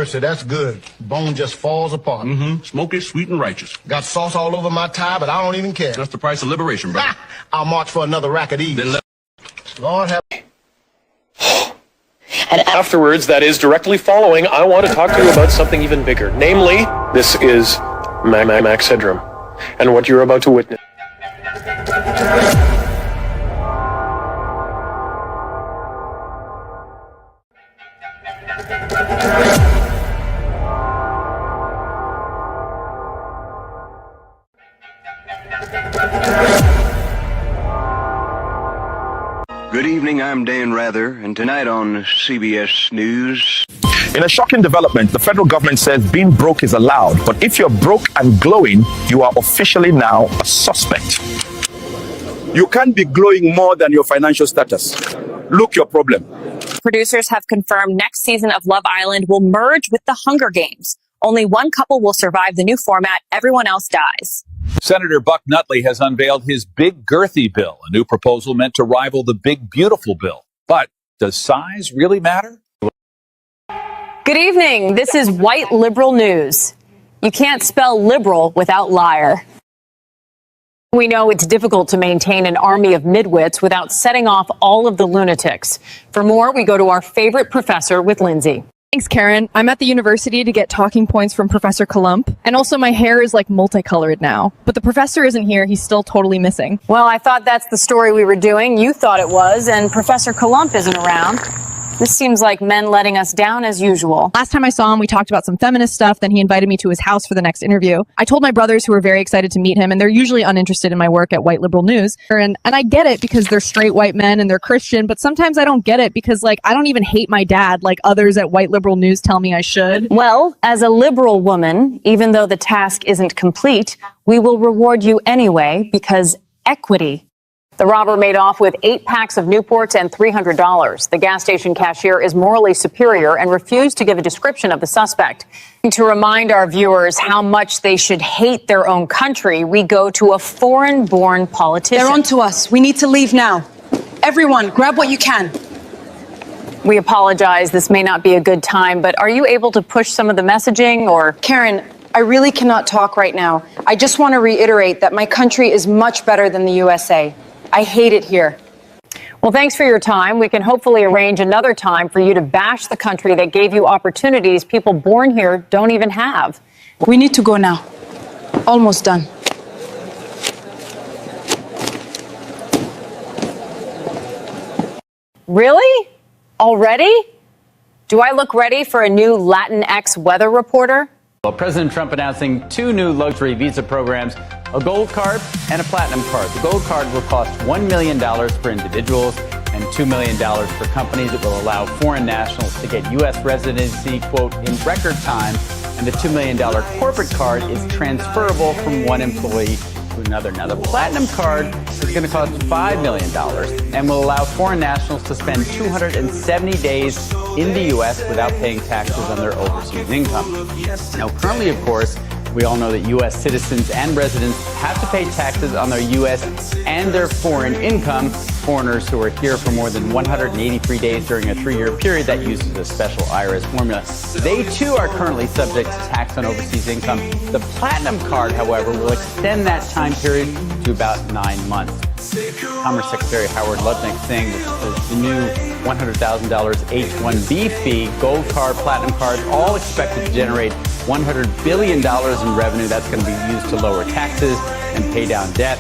mercy, that's good. Bone just falls apart. Smoky, sweet, and righteous. Got sauce all over my tie, but I don't even care. That's the price of liberation, brother. I'll march for another rack of these. Lord have... And afterwards, that is directly following, I want to talk to you about something even bigger. Namely, this is Mac syndrome and what you're about to witness. Good evening, I'm Dan Rather, and tonight on CBS News. In a shocking development, the federal government says being broke is allowed, but if you're broke and glowing, you are officially now a suspect. You can't be glowing more than your financial status. Look your problem. Producers have confirmed next season of Love Island will merge with the Hunger Games. Only one couple will survive the new format. Everyone else dies. Senator Buck Nutley has unveiled his Big Girthy bill, a new proposal meant to rival the Big Beautiful bill. But does size really matter? Good evening. This is White Liberal News. You can't spell liberal without liar. We know it's difficult to maintain an army of midwits without setting off all of the lunatics. For more, we go to our favorite professor with Lindsay. Thanks, Karen. I'm at the university to get talking points from Professor 𝐶𝐒. And also my hair is like multicolored now. But the professor isn't here. He's still totally missing. Well, I thought that's the story we were doing. You thought it was. And Professor 𝐶𝐒 isn't around. This seems like men letting us down as usual. Last time I saw him, we talked about some feminist stuff. Then he invited me to his house for the next interview. I told my brothers who were very excited to meet him, and they're usually uninterested in my work at White Liberal News. And I get it because they're straight white men and they're Christian, but sometimes I don't get it because, like, I don't even hate my dad like others at White Liberal News tell me I should. Well, as a liberal woman, even though the task isn't complete, we will reward you anyway because equity. The robber made off with 8 packs of Newports and $300. The gas station cashier is morally superior and refused to give a description of the suspect. To remind our viewers how much they should hate their own country, we go to a foreign-born politician. They're on to us. We need to leave now. Everyone, grab what you can. We apologize. This may not be a good time, but are you able to push some of the messaging or... Karen, I really cannot talk right now. I just want to reiterate that my country is much better than the USA. I hate it here. Well, thanks for your time. We can hopefully arrange another time for you to bash the country that gave you opportunities people born here don't even have. We need to go now. Almost done. Really? Already? Do I look ready for a new Latinx weather reporter? Well, President Trump announcing 2 new luxury visa programs, a gold card and a platinum card. The gold card will cost $1 million for individuals and $2 million for companies. It will allow foreign nationals to get U.S. residency, quote, in record time. And the $2 million corporate card is transferable from one employee to another. Now, the platinum card is going to cost $5 million and will allow foreign nationals to spend 270 days in the U.S. without paying taxes on their overseas income. Now, currently, of course, we all know that U.S. citizens and residents have to pay taxes on their U.S. and their foreign income. Foreigners who are here for more than 183 days during a 3-year period that uses a special IRS formula. They, too, are currently subject to tax on overseas income. The Platinum Card, however, will extend that time period to about 9 months. Commerce Secretary Howard Lutnick saying that the new $100,000 H-1B fee, gold card, platinum card, all expected to generate $100 billion in revenue. That's going to be used to lower taxes and pay down debt.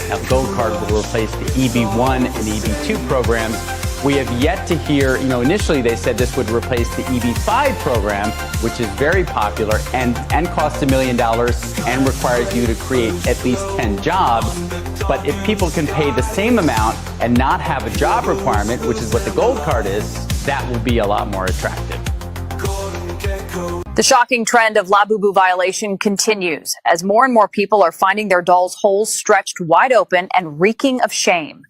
Now, the gold card will replace the EB-1 and EB-2 programs. We have yet to hear, initially they said this would replace the EB-5 program, which is very popular and costs $1 million and requires you to create at least 10 jobs. But if people can pay the same amount and not have a job requirement, which is what the gold card is, that will be a lot more attractive. The shocking trend of Labubu violation continues as more and more people are finding their dolls' holes stretched wide open and reeking of shame.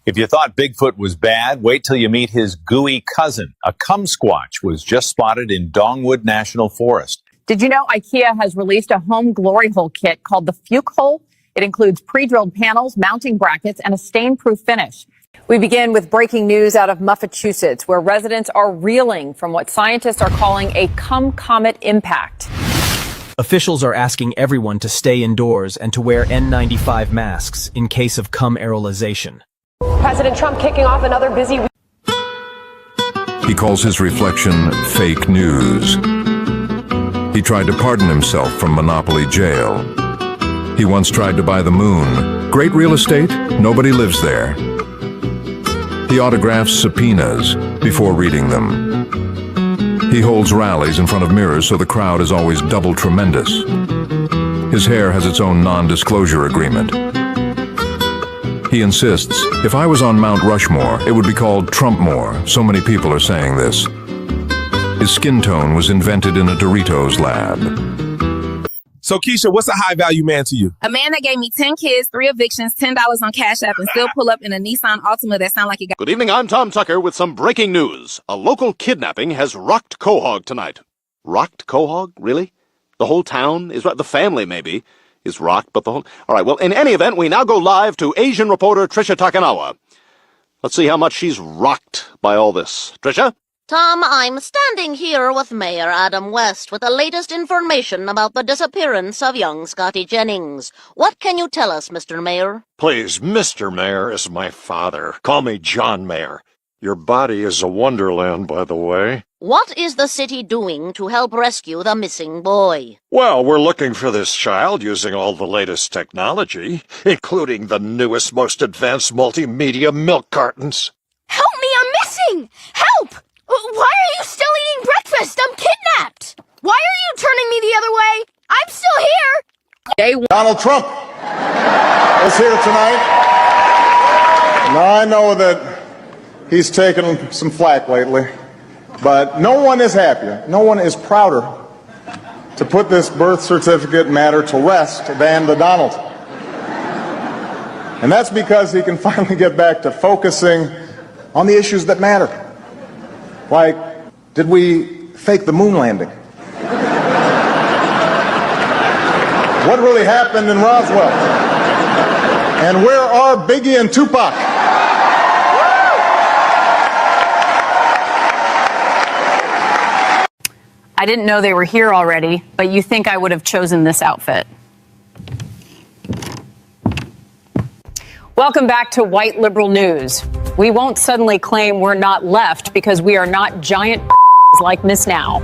If you thought Bigfoot was bad, wait till you meet his gooey cousin. A kumsquatch was just spotted in Dongwood National Forest. Did you know IKEA has released a home glory hole kit called the 𝐓𝐇𝐄? It includes pre-drilled panels, mounting brackets, and a stain-proof finish. We begin with breaking news out of Massachusetts, where residents are reeling from what scientists are calling a 𝐶𝐏 impact. Officials are asking everyone to stay indoors and to wear N95 masks in case of 𝐶𝐏 aerolization. President Trump kicking off another busy week. He calls his reflection fake news. He tried to pardon himself from Monopoly jail. He once tried to buy the moon. Great real estate, nobody lives there. He autographs subpoenas before reading them. He holds rallies in front of mirrors so the crowd is always double tremendous. His hair has its own non-disclosure agreement. He insists, if I was on Mount Rushmore, it would be called Trumpmore. So many people are saying this. His skin tone was invented in a Doritos lab. So, Keisha, what's a high-value man to you? A man that gave me 10 kids, 3 evictions, $10 on Cash App, and still pull up in a Nissan Altima that sound like he got... Good evening, I'm Tom Tucker with some breaking news. A local kidnapping has rocked Quahog tonight. Rocked Quahog? Really? The whole town is... the family, maybe, is rocked, but the whole... All right, well, in any event, we now go live to Asian reporter Tricia Takanawa. Let's see how much she's rocked by all this. Tricia? Tom, I'm standing here with Mayor Adam West with the latest information about the disappearance of young Scotty Jennings. What can you tell us, Mr. Mayor? Please, Mr. Mayor is my father. Call me John Mayor. Your body is a wonderland, by the way. What is the city doing to help rescue the missing boy? Well, we're looking for this child using all the latest technology, including the newest, most advanced multimedia milk cartons. Help me, I'm missing! Help! Why are you still eating breakfast? I'm kidnapped! Why are you turning me the other way? I'm still here! Donald Trump is here tonight. Now, I know that he's taken some flack lately, but no one is happier, no one is prouder to put this birth certificate matter to rest than the Donald. And that's because he can finally get back to focusing on the issues that matter. Like, did we fake the moon landing? What really happened in Roswell? And where are Biggie and Tupac? I didn't know they were here already, but you think I would have chosen this outfit. Welcome back to White Liberal News. We won't suddenly claim we're not left because we are not giant like Miss Now.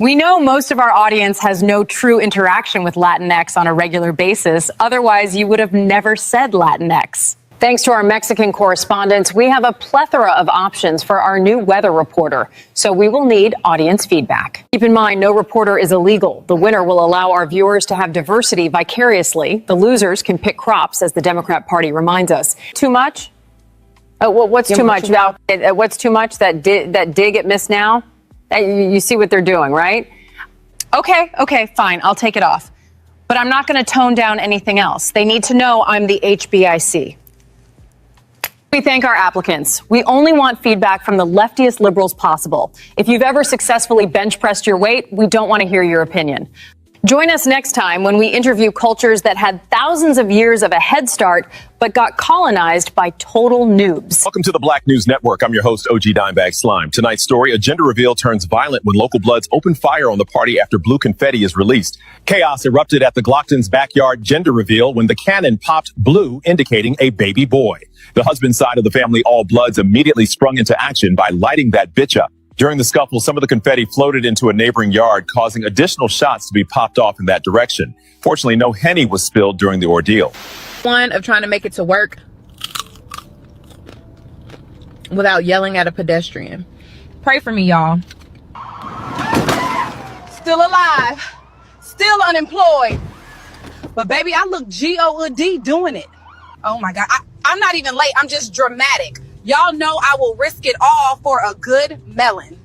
We know most of our audience has no true interaction with Latinx on a regular basis. Otherwise, you would have never said Latinx. Thanks to our Mexican correspondents, we have a plethora of options for our new weather reporter. So we will need audience feedback. Keep in mind, no reporter is illegal. The winner will allow our viewers to have diversity vicariously. The losers can pick crops, as the Democrat Party reminds us. Too much? What's too much? What's too much? That dig at Miss Now? You see what they're doing, right? Okay, fine. I'll take it off. But I'm not going to tone down anything else. They need to know I'm the 𝐵IC. We thank our applicants. We only want feedback from the leftiest liberals possible. If you've ever successfully bench pressed your weight, we don't want to hear your opinion. Join us next time when we interview cultures that had thousands of years of a head start, but got colonized by total noobs. Welcome to the Black News Network. I'm your host, OG Dimebag Slime. Tonight's story, a gender reveal turns violent when local Bloods open fire on the party after blue confetti is released. Chaos erupted at the Glockton's backyard gender reveal when the cannon popped blue, indicating a baby boy. The husband's side of the family, all Bloods, immediately sprung into action by lighting that bitch up. During the scuffle, some of the confetti floated into a neighboring yard, causing additional shots to be popped off in that direction. Fortunately, no Henny was spilled during the ordeal. One of trying to make it to work without yelling at a pedestrian. Pray for me, y'all. Still alive. Still unemployed. But baby, I look G-O-D doing it. Oh my God. I'm not even late. I'm just dramatic. Y'all know I will risk it all for a good melon.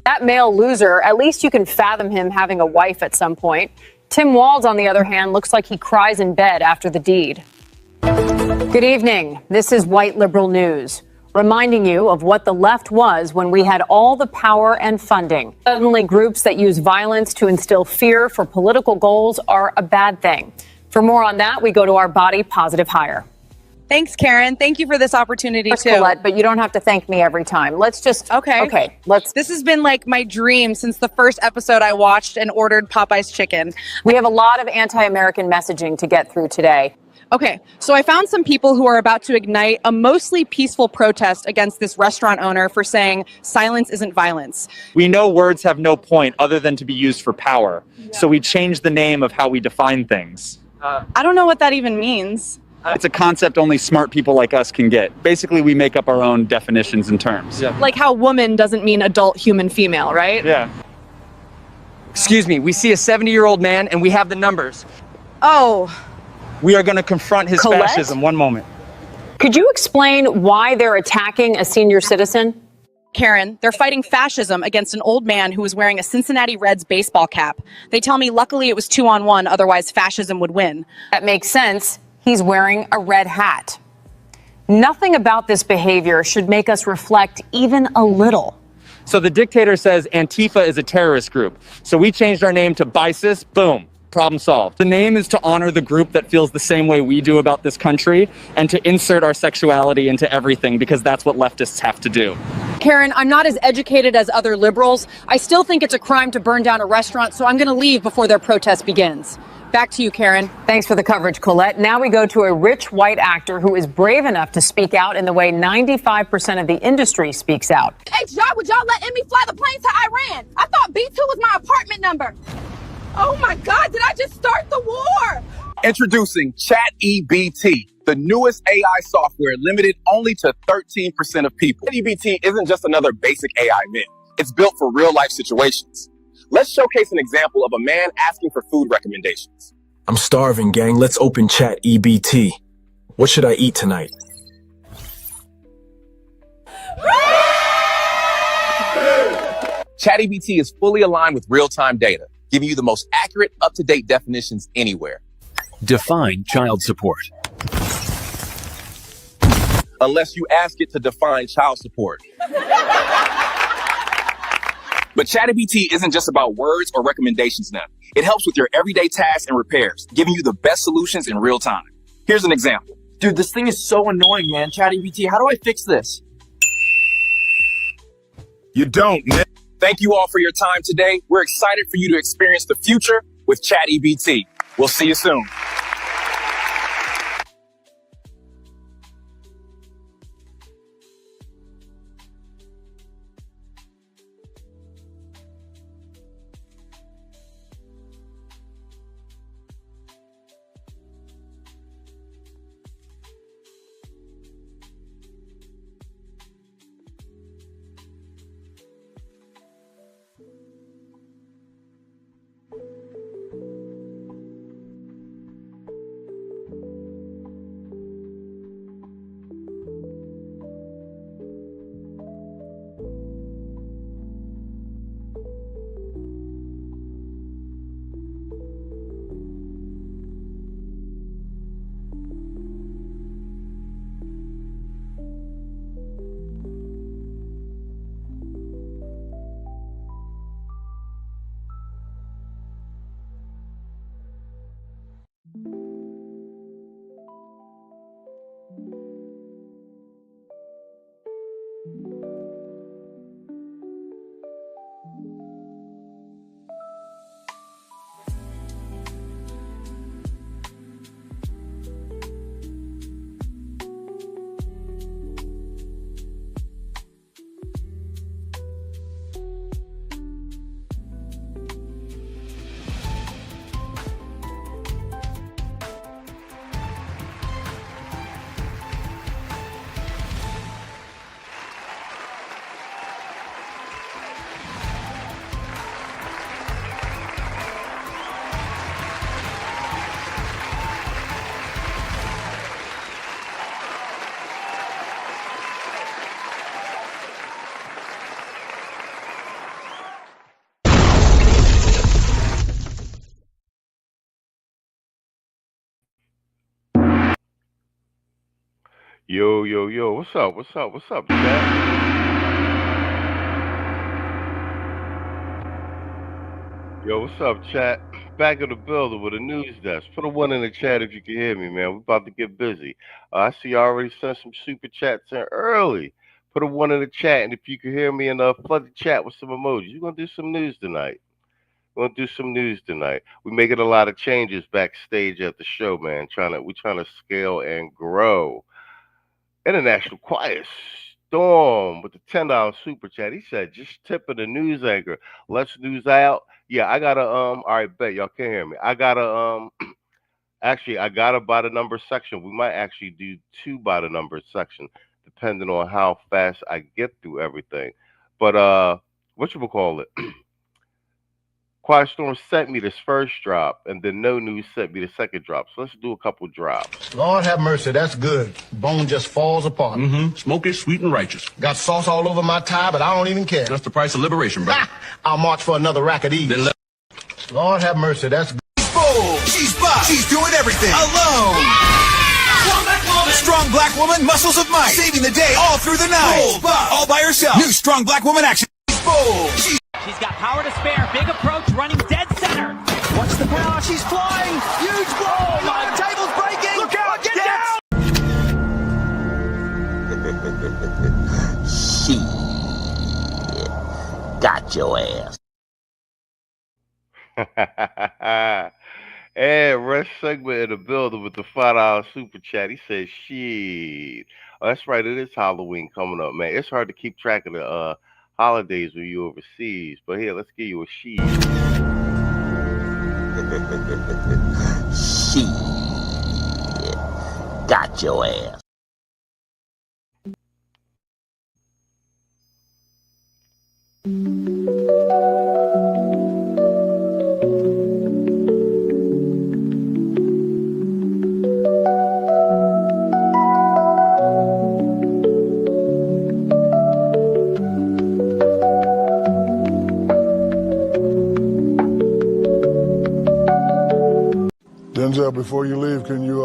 That male loser, at least you can fathom him having a wife at some point. Tim Walz, on the other hand, looks like he cries in bed after the deed. Good evening. This is White Liberal News. reminding you of what the left was when we had all the power and funding. Suddenly, groups that use violence to instill fear for political goals are a bad thing. For more on that, we go to our body positive hire. Thanks, Karen. Thank you for this opportunity, too. Colette, but you don't have to thank me every time. Let's just... Okay, let's... This has been like my dream since the first episode I watched and ordered Popeye's chicken. We have a lot of anti-American messaging to get through today. Okay, so I found some people who are about to ignite a mostly peaceful protest against this restaurant owner for saying silence isn't violence. We know words have no point other than to be used for power. So we changed the name of how we define things. I don't know what that even means. It's a concept only smart people like us can get. Basically, we make up our own definitions and terms. Like how woman doesn't mean adult human female, right? Yeah. Excuse me, we see a 70-year-old man and we have the numbers. Oh. We are going to confront his Colette? fascism. One moment. Could you explain why they're attacking a senior citizen? Karen, they're fighting fascism against an old man who was wearing a Cincinnati Reds baseball cap. They tell me luckily it was 2-on-1, otherwise fascism would win. That makes sense. He's wearing a red hat. Nothing about this behavior should make us reflect even a little. So the dictator says Antifa is a terrorist group. So we changed our name to BISIS. Boom. Problem solved. The name is to honor the group that feels the same way we do about this country and to insert our sexuality into everything because that's what leftists have to do. Karen, I'm not as educated as other liberals. I still think it's a crime to burn down a restaurant, so I'm going to leave before their protest begins. Back to you, Karen. Thanks for the coverage, Colette. Now we go to a rich white actor who is brave enough to speak out in the way 95% of the industry speaks out. Hey, would y'all let me fly the plane to Iran? I thought B2 was my apartment number. Oh my God, did I just start the war? Introducing ChatEBT, the newest AI software limited only to 13% of people. ChatEBT isn't just another basic AI myth. It's built for real-life situations. Let's showcase an example of a man asking for food recommendations. I'm starving, gang. Let's open ChatEBT. What should I eat tonight? ChatEBT is fully aligned with real-time data, giving you the most accurate, up-to-date definitions anywhere. Define child support. Unless you ask it to define child support. But ChatGPT isn't just about words or recommendations now. It helps with your everyday tasks and repairs, giving you the best solutions in real time. Here's an example. Dude, this thing is so annoying, man. ChatGPT, how do I fix this? You don't, man. Thank you all for your time today. We're excited for you to experience the future with ChatGPT. We'll see you soon. Yo, yo, yo, what's up? What's up? What's up, chat? Yo, what's up, chat? Back in the building with a news desk. Put a one in the chat if you can hear me, man. We're about to get busy. I see you already sent some super chats in early. Put a one in the chat, and if you can hear me, and flood the chat with some emojis. We're gonna do some news tonight. We're gonna do some news tonight. We're making a lot of changes backstage at the show, man. We're trying to scale and grow. International Quiet Storm with the $10 super chat. He said, just tipping the news anchor. Let's news out. Yeah, I gotta all right, bet y'all can't hear me. I gotta actually I gotta by the number section. We might actually do two by the number section, depending on how fast I get through everything. But what you call it? Quiet Storm sent me this first drop, and then No News sent me the second drop. So let's do a couple drops. Lord have mercy, that's good. Bone just falls apart. Smoky, sweet, and righteous. Got sauce all over my tie, but I don't even care. That's the price of liberation, brother. I'll march for another rack of these. Lord have mercy, that's good. Bold. She's bi. She's doing everything alone. Yeah! Strong black woman, muscles of might. Saving the day all through the night. Bold, all by herself. New strong black woman action. Bold. She's got power to spare. Big approach, running dead center. Watch the power. She's flying. Huge blow. Oh my! The table's breaking. Look out! Get down! She got your ass. And rest segment in the building with the $5 super chat. He says, "Shit." Oh, that's right. It is Halloween coming up, man. It's hard to keep track of the holidays when you overseas, but here, let's give you a she. She got your ass. Denzel, before you leave, can you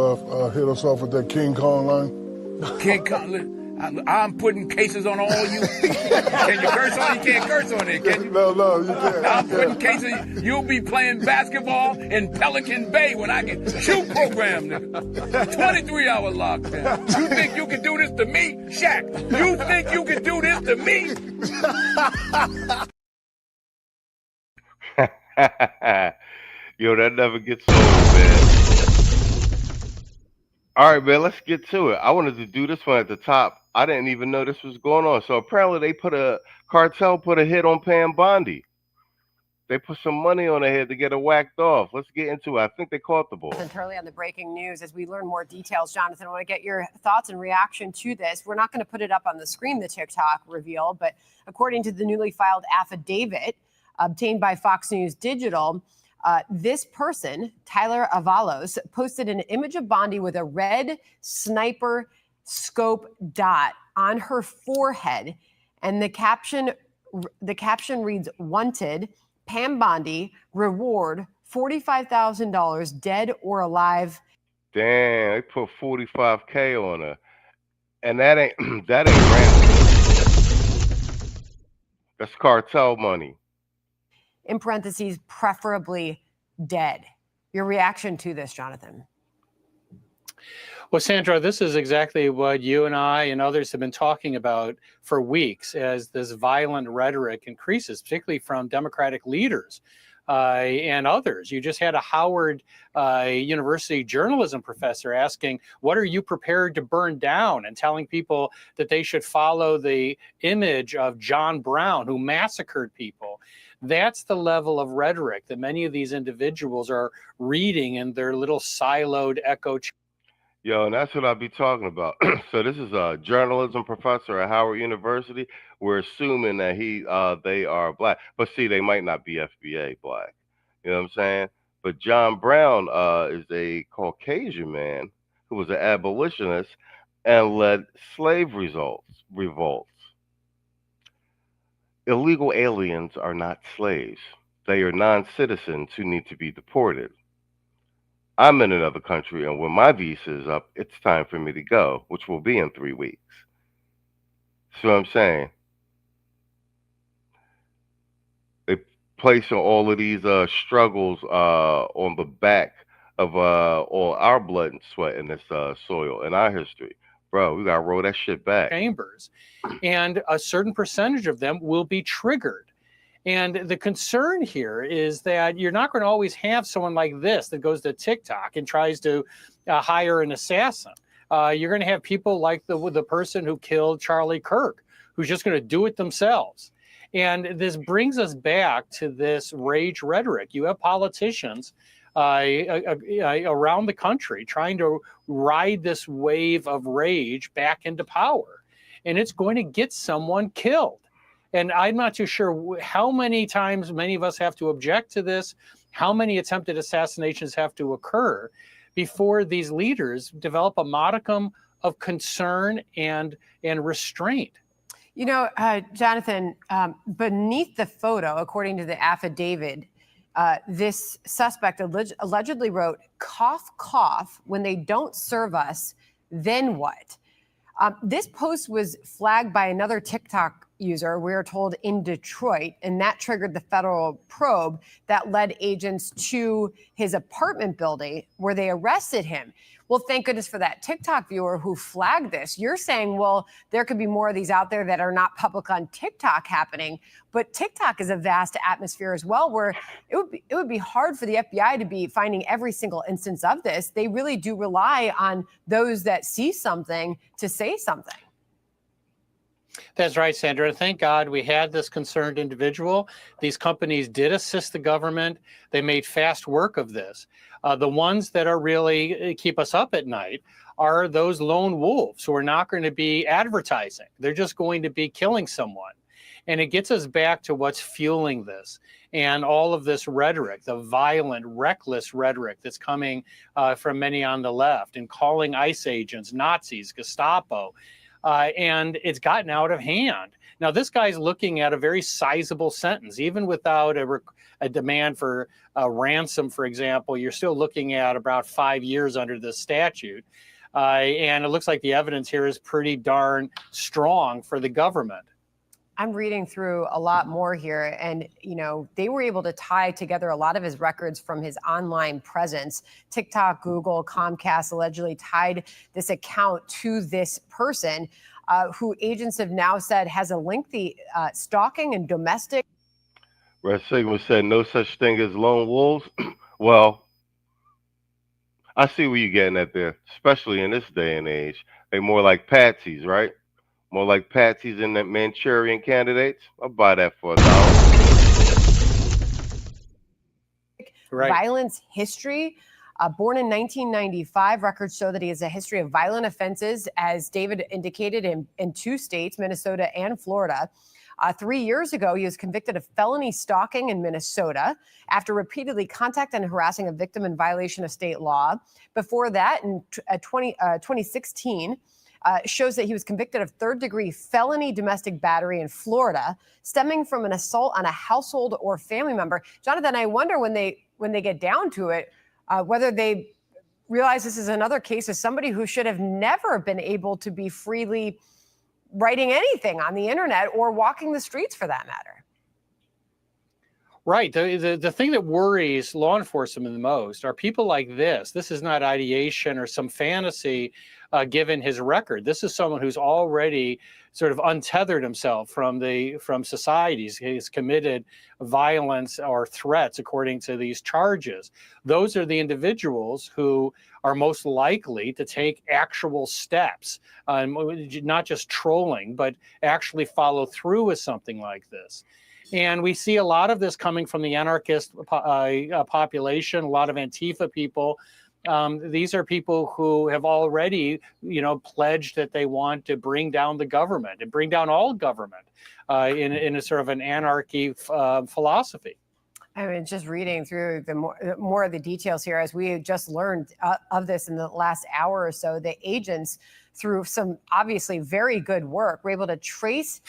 hit us off with that King Kong line? King Kong, I'm putting cases on all you. Can you curse on it? You can't curse on it, can you? No, you can't. I'm putting cases. You'll be playing basketball in Pelican Bay when I get shoot program, nigga. 23-hour lockdown. You think you can do this to me? Shaq, you think you can do this to me? Yo, that never gets old, man. All right, man, let's get to it. I wanted to do this one at the top. I didn't even know this was going on. So apparently they Cartel put a hit on Pam Bondi. They put some money on her head to get her whacked off. Let's get into it. I think they caught the ball. Currently on the breaking news, as we learn more details, Jonathan, I want to get your thoughts and reaction to this. We're not going to put it up on the screen, the TikTok reveal, but according to the newly filed affidavit obtained by Fox News Digital, this person, Tyler Avalos, posted an image of Bondi with a red sniper scope dot on her forehead, and the caption reads, "Wanted, Pam Bondi, reward $45,000, dead or alive." Damn, they put $45K on her, and that ain't random. That's cartel money. In parentheses, preferably dead. Your reaction to this, Jonathan? Well, Sandra, this is exactly what you and I and others have been talking about for weeks as this violent rhetoric increases, particularly from Democratic leaders and others. You just had a Howard University journalism professor asking, what are you prepared to burn down? And telling people that they should follow the image of John Brown, who massacred people. That's the level of rhetoric that many of these individuals are reading in their little siloed echo chambers. Yo, and that's what I'll be talking about. So this is a journalism professor at Howard University. We're assuming that they are black, but see, they might not be FBA black. You know what I'm saying? But John Brown is a Caucasian man who was an abolitionist and led slave revolts. Illegal aliens are not slaves. They are non-citizens who need to be deported. I'm in another country, and when my visa is up, it's time for me to go, which will be in 3 weeks. See what I'm saying? They place all of these struggles on the back of all our blood and sweat in this soil in our history. Bro, we gotta roll that shit back. Chambers, and a certain percentage of them will be triggered. And the concern here is that you're not going to always have someone like this that goes to TikTok and tries to hire an assassin. You're going to have people like the person who killed Charlie Kirk, who's just going to do it themselves. And this brings us back to this rage rhetoric. You have politicians around the country trying to ride this wave of rage back into power. And it's going to get someone killed. And I'm not too sure how many times many of us have to object to this, how many attempted assassinations have to occur before these leaders develop a modicum of concern and restraint. You know, Jonathan, beneath the photo, according to the affidavit, this suspect allegedly wrote, "Cough, cough, when they don't serve us, then what?" This post was flagged by another TikTok user, we are told, in Detroit, and that triggered the federal probe that led agents to his apartment building where they arrested him. Well, thank goodness for that TikTok viewer who flagged this. You're saying, well, there could be more of these out there that are not public on TikTok happening, but TikTok is a vast atmosphere as well, where it would be hard for the FBI to be finding every single instance of this. They really do rely on those that see something to say something. That's right, Sandra. Thank God we had this concerned individual. These companies did assist the government. They made fast work of this. The ones that are really keep us up at night are those lone wolves who are not going to be advertising. They're just going to be killing someone. And it gets us back to what's fueling this and all of this rhetoric, the violent, reckless rhetoric that's coming from many on the left and calling ICE agents Nazis, Gestapo. And it's gotten out of hand. Now, this guy's looking at a very sizable sentence, even without a demand for a ransom, for example. You're still looking at about 5 years under this statute. And it looks like the evidence here is pretty darn strong for the government. I'm reading through a lot more here, and you know, they were able to tie together a lot of his records from his online presence. TikTok, Google, Comcast allegedly tied this account to this person who agents have now said has a lengthy stalking and domestic. Red Sigma said no such thing as lone wolves. Well, I see where you're getting at there, especially in this day and age. They more like patsies, right? More like patsies in that Manchurian candidates. I'll buy that for $1. Right. Violence history. Born in 1995, records show that he has a history of violent offenses, as David indicated, in 2 states, Minnesota and Florida. 3 years ago, he was convicted of felony stalking in Minnesota after repeatedly contacting and harassing a victim in violation of state law. Before that, in 2016, shows that he was convicted of 3rd-degree felony domestic battery in Florida, stemming from an assault on a household or family member. Jonathan, I wonder when they get down to it, whether they realize this is another case of somebody who should have never been able to be freely writing anything on the internet or walking the streets, for that matter. Right. The thing that worries law enforcement the most are people like this. This is not ideation or some fantasy given his record. This is someone who's already sort of untethered himself from society. He's committed violence or threats according to these charges. Those are the individuals who are most likely to take actual steps, not just trolling, but actually follow through with something like this. And we see a lot of this coming from the anarchist population, a lot of Antifa people. These are people who have already, pledged that they want to bring down the government and bring down all government in a sort of an anarchy philosophy. I mean, just reading through the more of the details here, as we just learned of this in the last hour or so, the agents, through some obviously very good work, were able to trace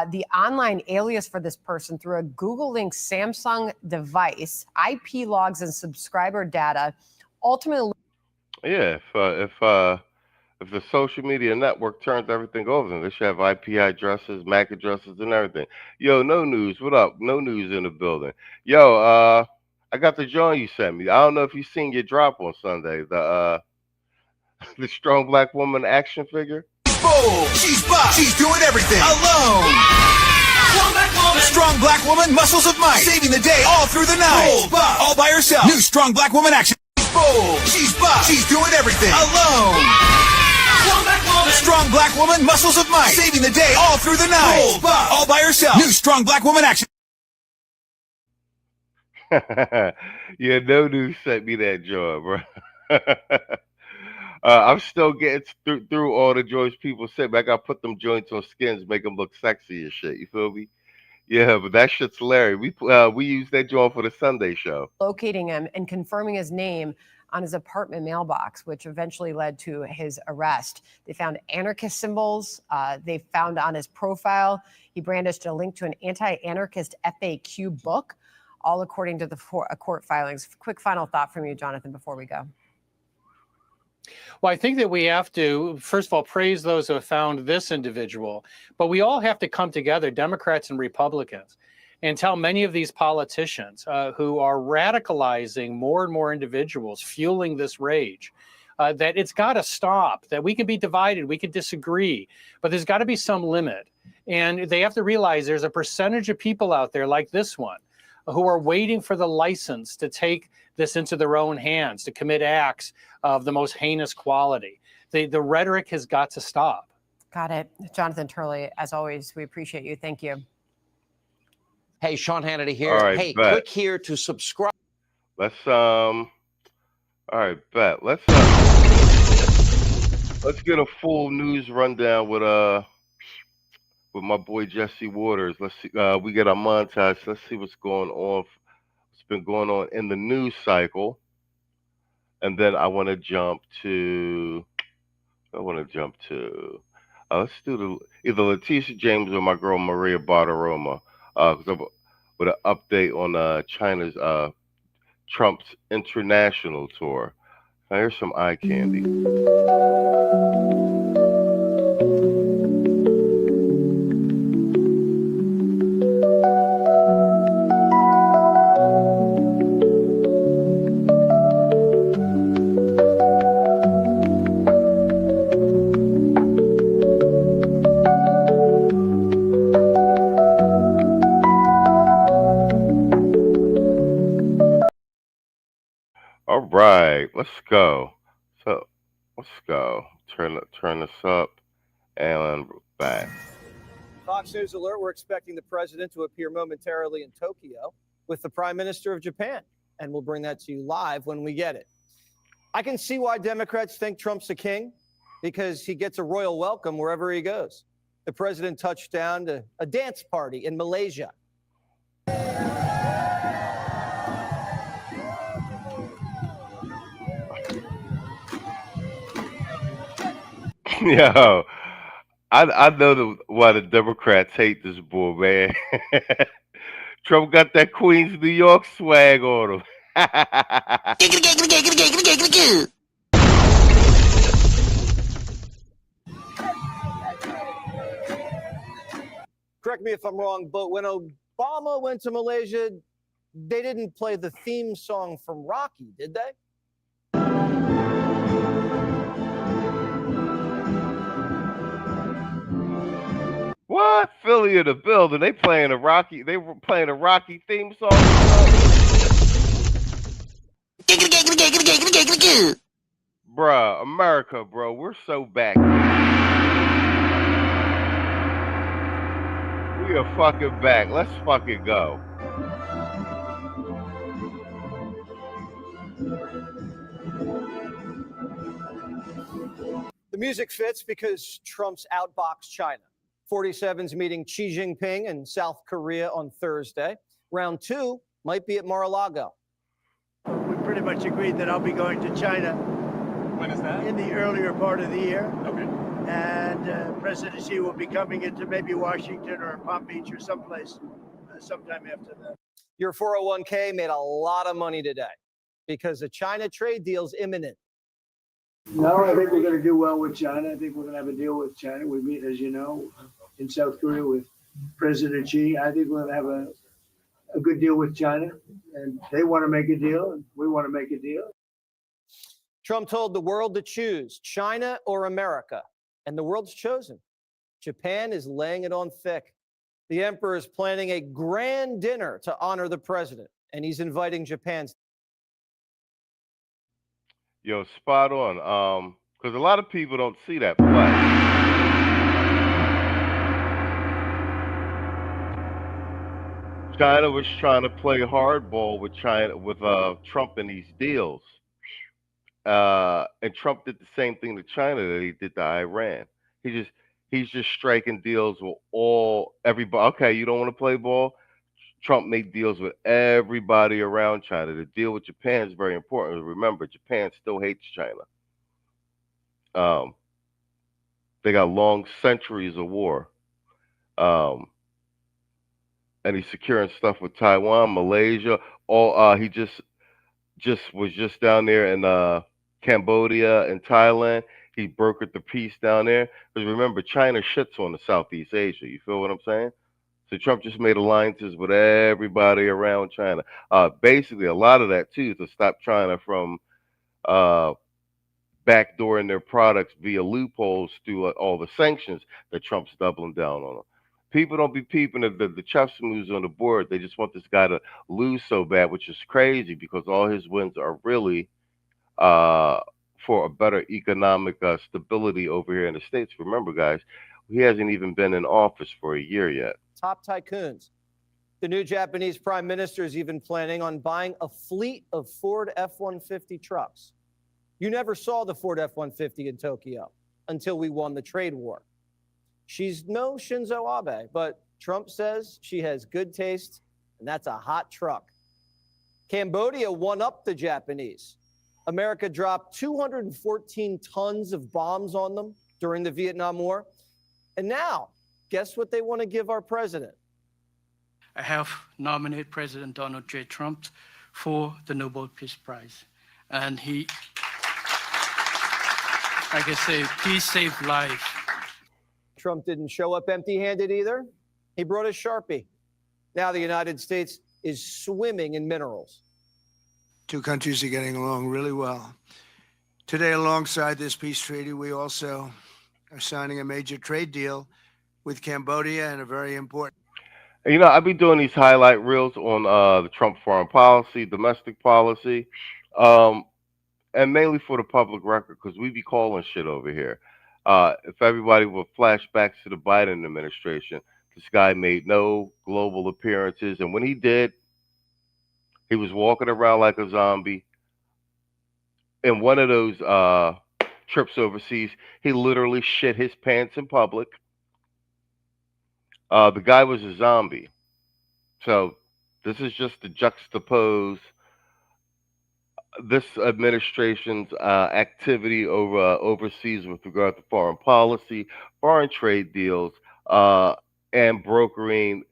the online alias for this person through a Google linked Samsung device, IP logs and subscriber data, ultimately. Yeah, if the social media network turns everything over, then they should have IP addresses, MAC addresses, and everything. Yo, no news. What up? No news in the building. Yo, I got the joint you sent me. I don't know if you seen your drop on Sunday. The the strong black woman action figure. Bold. She's buff. She's doing everything alone. Strong black woman, muscles of might. Saving the day all through the night. Bold, buff, all by herself. New strong black woman action. Bold. She's buff. She's doing everything alone. Strong black woman, muscles of might. Saving the day all through the night. Bold, buff, all by herself. New strong black woman action. Yeah, no news sent me that joint, bro. I'm still getting through all the joints people sent me. I got to put them joints on skins, make them look sexy and shit. You feel me? Yeah, but that shit's hilarious. We used that joint for the Sunday show. Locating him and confirming his name on his apartment mailbox, which eventually led to his arrest. They found anarchist symbols. They found on his profile, he brandished a link to an anti-anarchist FAQ book, all according to the court filings. Quick final thought from you, Jonathan, before we go. Well, I think that we have to, first of all, praise those who have found this individual, but we all have to come together, Democrats and Republicans, and tell many of these politicians who are radicalizing more and more individuals, fueling this rage, that it's got to stop, that we can be divided, we can disagree, but there's got to be some limit. And they have to realize there's a percentage of people out there like this one who are waiting for the license to take this into their own hands, to commit acts of the most heinous quality. The rhetoric has got to stop. Got it. Jonathan Turley, as always, we appreciate you. Thank you. Hey, Sean Hannity here. All right, hey, bet. click here to subscribe. Let's all right, bet. Let's get a full news rundown with my boy Jesse Waters. Let's see. We get our montage. Let's see what's going on. What's been going on in the news cycle, and then I want to jump to. Let's do either Leticia James or my girl Maria Bartiromo. With an update on China's Trump's international tour. Now here's some eye candy. All right, let's go. So let's go. Turn this up and back. Fox News alert, we're expecting the president to appear momentarily in Tokyo with the Prime Minister of Japan, and we'll bring that to you live when we get it. I can see why Democrats think Trump's a king, because he gets a royal welcome wherever he goes. The president touched down to a dance party in Malaysia. Yo, I know why the Democrats hate this boy, man. Trump got that Queens, New York swag on him. Correct me if I'm wrong, but when Obama went to Malaysia, they didn't play the theme song from Rocky, did they? What? Philly in the building. They were playing a Rocky theme song. Bruh, America, bro. We're so back. We are fucking back. Let's fucking go. The music fits because Trump's outboxed China. 47's meeting Xi Jinping in South Korea on Thursday. Round 2 might be at Mar-a-Lago. We pretty much agreed that I'll be going to China. When is that? In the earlier part of the year. Okay. And President Xi will be coming into maybe Washington or Palm Beach or someplace sometime after that. Your 401k made a lot of money today. because the China trade deal's imminent. No, I think we're going to do well with China. I think we're going to have a deal with China. We meet, as you know, in South Korea with President Xi. I think we're going to have a good deal with China, and they want to make a deal, and we want to make a deal. Trump told the world to choose China or America, and the world's chosen. Japan is laying it on thick. The emperor is planning a grand dinner to honor the president, and he's inviting Japan's. Yo, spot on. Because a lot of people don't see that play. China was trying to play hardball with Trump in these deals. And Trump did the same thing to China that he did to Iran. He's just striking deals with everybody. Okay, you don't want to play ball? Trump made deals with everybody around China. The deal with Japan is very important. Remember, Japan still hates China. They got long centuries of war. And he's securing stuff with Taiwan, Malaysia. He was just down there in Cambodia and Thailand. He brokered the peace down there. Because remember, China shits on the Southeast Asia. You feel what I'm saying? So Trump just made alliances with everybody around China. Basically, a lot of that, too, to stop China from backdooring their products via loopholes through all the sanctions that Trump's doubling down on them. People don't be peeping at the chess moves on the board. They just want this guy to lose so bad, which is crazy because all his wins are really for a better economic stability over here in the States. Remember, guys, he hasn't even been in office for a year yet. Top tycoons. The new Japanese prime minister is even planning on buying a fleet of Ford F-150 trucks. You never saw the Ford F-150 in Tokyo until we won the trade war. She's no Shinzo Abe, but Trump says she has good taste, and that's a hot truck. Cambodia won up the Japanese. America dropped 214 tons of bombs on them during the Vietnam War. And now, guess what they want to give our president? I have nominated President Donald J. Trump for the Nobel Peace Prize. And he, like I say, peace saved life. Trump didn't show up empty-handed either. He brought a Sharpie. Now the United States is swimming in minerals. Two countries are getting along really well. Today, alongside this peace treaty, we also are signing a major trade deal with Cambodia and a very important. You know, I've been doing these highlight reels on the Trump foreign policy, domestic policy, and mainly for the public record because we be calling shit over here. If everybody would flashbacks to the Biden administration, this guy made no global appearances. And when he did, he was walking around like a zombie. In one of those trips overseas, he literally shit his pants in public. The guy was a zombie. So this is just to juxtapose this administration's activity overseas with regard to foreign policy, foreign trade deals, and brokering,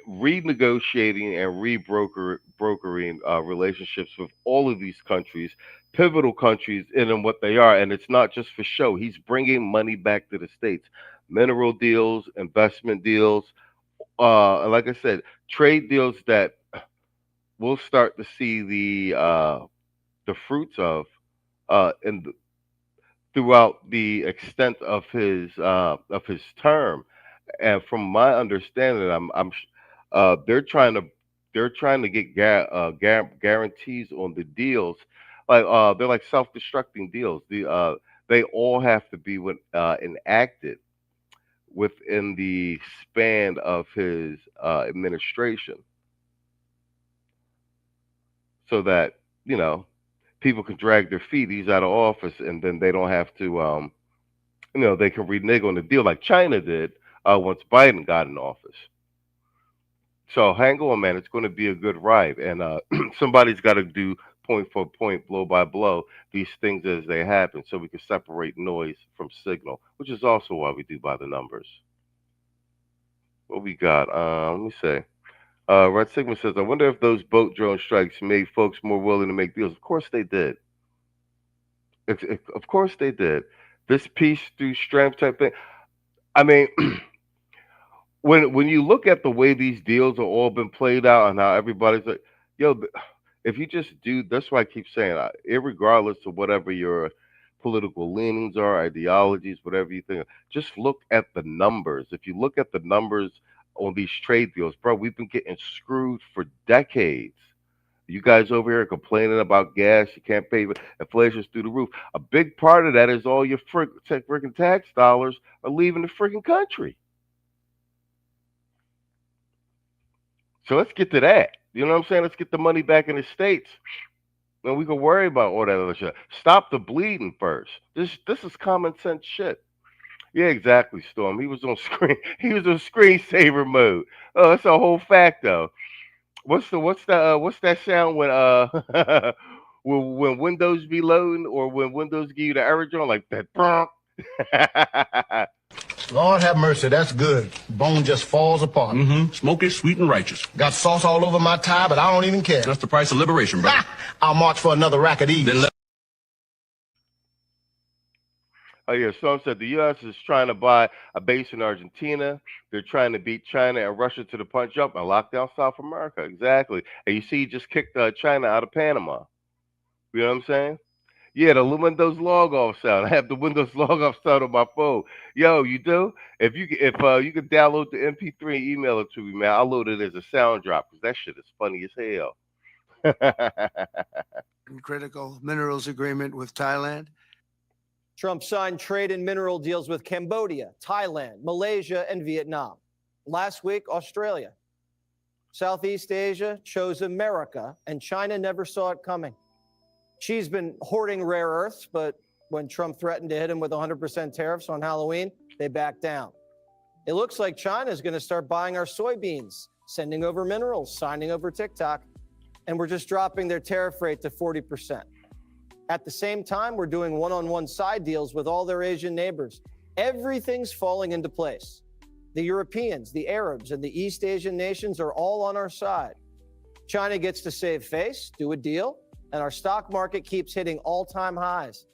renegotiating and brokering relationships with all of these countries, pivotal countries in what they are. And it's not just for show. He's bringing money back to the States. Mineral deals, investment deals, and like I said, trade deals that we'll start to see the fruits of throughout the extent of his term. And from my understanding, they're trying to get guarantees on the deals. Like they're like self-destructing deals. They all have to be enacted within the span of his administration, so that people can drag their feet. He's out of office, and then they don't have to they can renege on the deal like China did once Biden got in office. So hang on, man. It's going to be a good ride, and somebody's got to do point for point, blow by blow, these things as they happen, so we can separate noise from signal, which is also why we do by the numbers. What we got? Let me see. Red Sigma says, I wonder if those boat drone strikes made folks more willing to make deals. Of course they did. Of course they did. This peace through strength type thing. I mean, when you look at the way these deals have all been played out and how everybody's like, yo, if you just do, that's why I keep saying, irregardless of whatever your political leanings are, ideologies, whatever you think, just look at the numbers. If you look at the numbers on these trade deals, bro, we've been getting screwed for decades. You guys over here complaining about gas, you can't pay, inflation's through the roof. A big part of that is all your freaking tax dollars are leaving the freaking country. So let's get to that. You know what I'm saying? Let's get the money back in the States. And we can worry about all that other shit. Stop the bleeding first. This is common sense shit. Yeah, exactly, Storm. He was on screen. He was on screensaver mode. Oh, that's a whole fact though. What's that sound when when Windows be loading or when Windows give you the error joint like that? Lord have mercy, that's good. Bone just falls apart. Smoky, sweet, and righteous. Got sauce all over my tie, but I don't even care. That's the price of liberation, brother. I'll march for another rack of these. Oh yeah, Storm said the U.S. is trying to buy a base in Argentina. They're trying to beat China and Russia to the punch up and lock down South America. Exactly. And you see, he just kicked China out of Panama. You know what I'm saying? Yeah, the Windows log off sound. I have the Windows log off sound on my phone. Yo, you do? If you could download the MP3 and email it to me, man, I'll load it as a sound drop because that shit is funny as hell. Critical minerals agreement with Thailand. Trump signed trade and mineral deals with Cambodia, Thailand, Malaysia, and Vietnam. Last week, Australia. Southeast Asia chose America, and China never saw it coming. Xi's been hoarding rare earths, but when Trump threatened to hit him with 100% tariffs on Halloween, they backed down. It looks like China is going to start buying our soybeans, sending over minerals, signing over TikTok, and we're just dropping their tariff rate to 40%. At the same time, we're doing one-on-one side deals with all their Asian neighbors. Everything's falling into place. The Europeans, the Arabs, and the East Asian nations are all on our side. China gets to save face, do a deal, and our stock market keeps hitting all-time highs.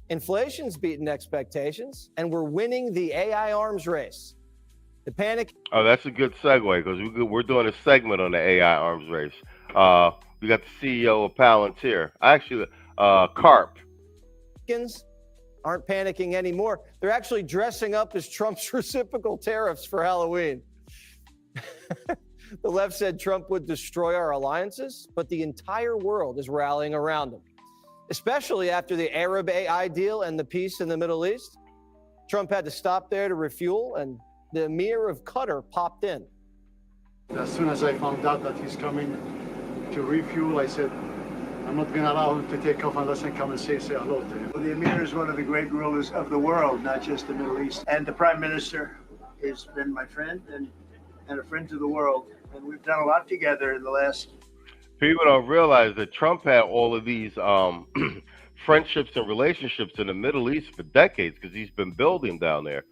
Inflation's beating expectations, and we're winning the AI arms race. The panic... Oh, that's a good segue because we're doing a segment on the AI arms race. We got the CEO of Palantir. Carp. Aren't panicking anymore. They're actually dressing up as Trump's reciprocal tariffs for Halloween. The left said Trump would destroy our alliances, but the entire world is rallying around him, especially after the Arab AI deal and the peace in the Middle East. Trump had to stop there to refuel, and the Emir of Qatar popped in. As soon as I found out that he's coming to refuel, I said, I'm not going to allow him to take off unless I come and say hello to him. Well, the Emir is one of the great rulers of the world, not just the Middle East. And the Prime Minister has been my friend and a friend to the world. And we've done a lot together in the last... People don't realize that Trump had all of these friendships and relationships in the Middle East for decades because he's been building down there.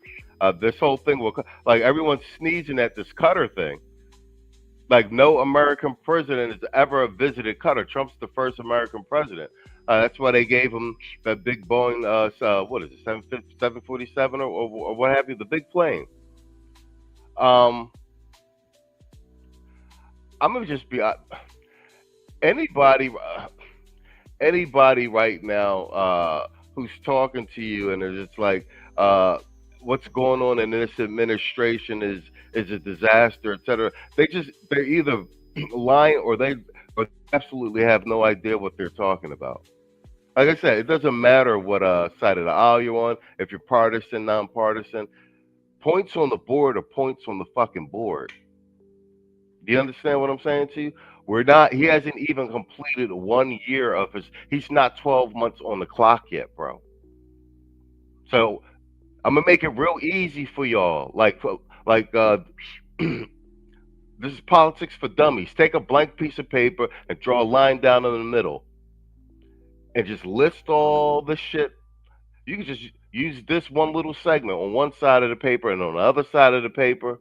This whole thing, like everyone's sneezing at this Qatar thing. Like no American president has ever visited Qatar. Trump's the first American president. That's why they gave him that big Boeing, what is it, 747 or what have you, the big plane. I'm gonna just be anybody right now who's talking to you and is just like, what's going on in this administration is a disaster, etc. They're either lying or they absolutely have no idea what they're talking about. Like I said, it doesn't matter what side of the aisle you're on, if you're partisan, nonpartisan. Points on the board are points on the fucking board. Do you understand what I'm saying to you? He hasn't even completed 1 year of he's not 12 months on the clock yet, bro. So I'm gonna make it real easy for y'all. This is politics for dummies. Take a blank piece of paper and draw a line down in the middle and just list all the shit. You can just use this one little segment on one side of the paper and on the other side of the paper,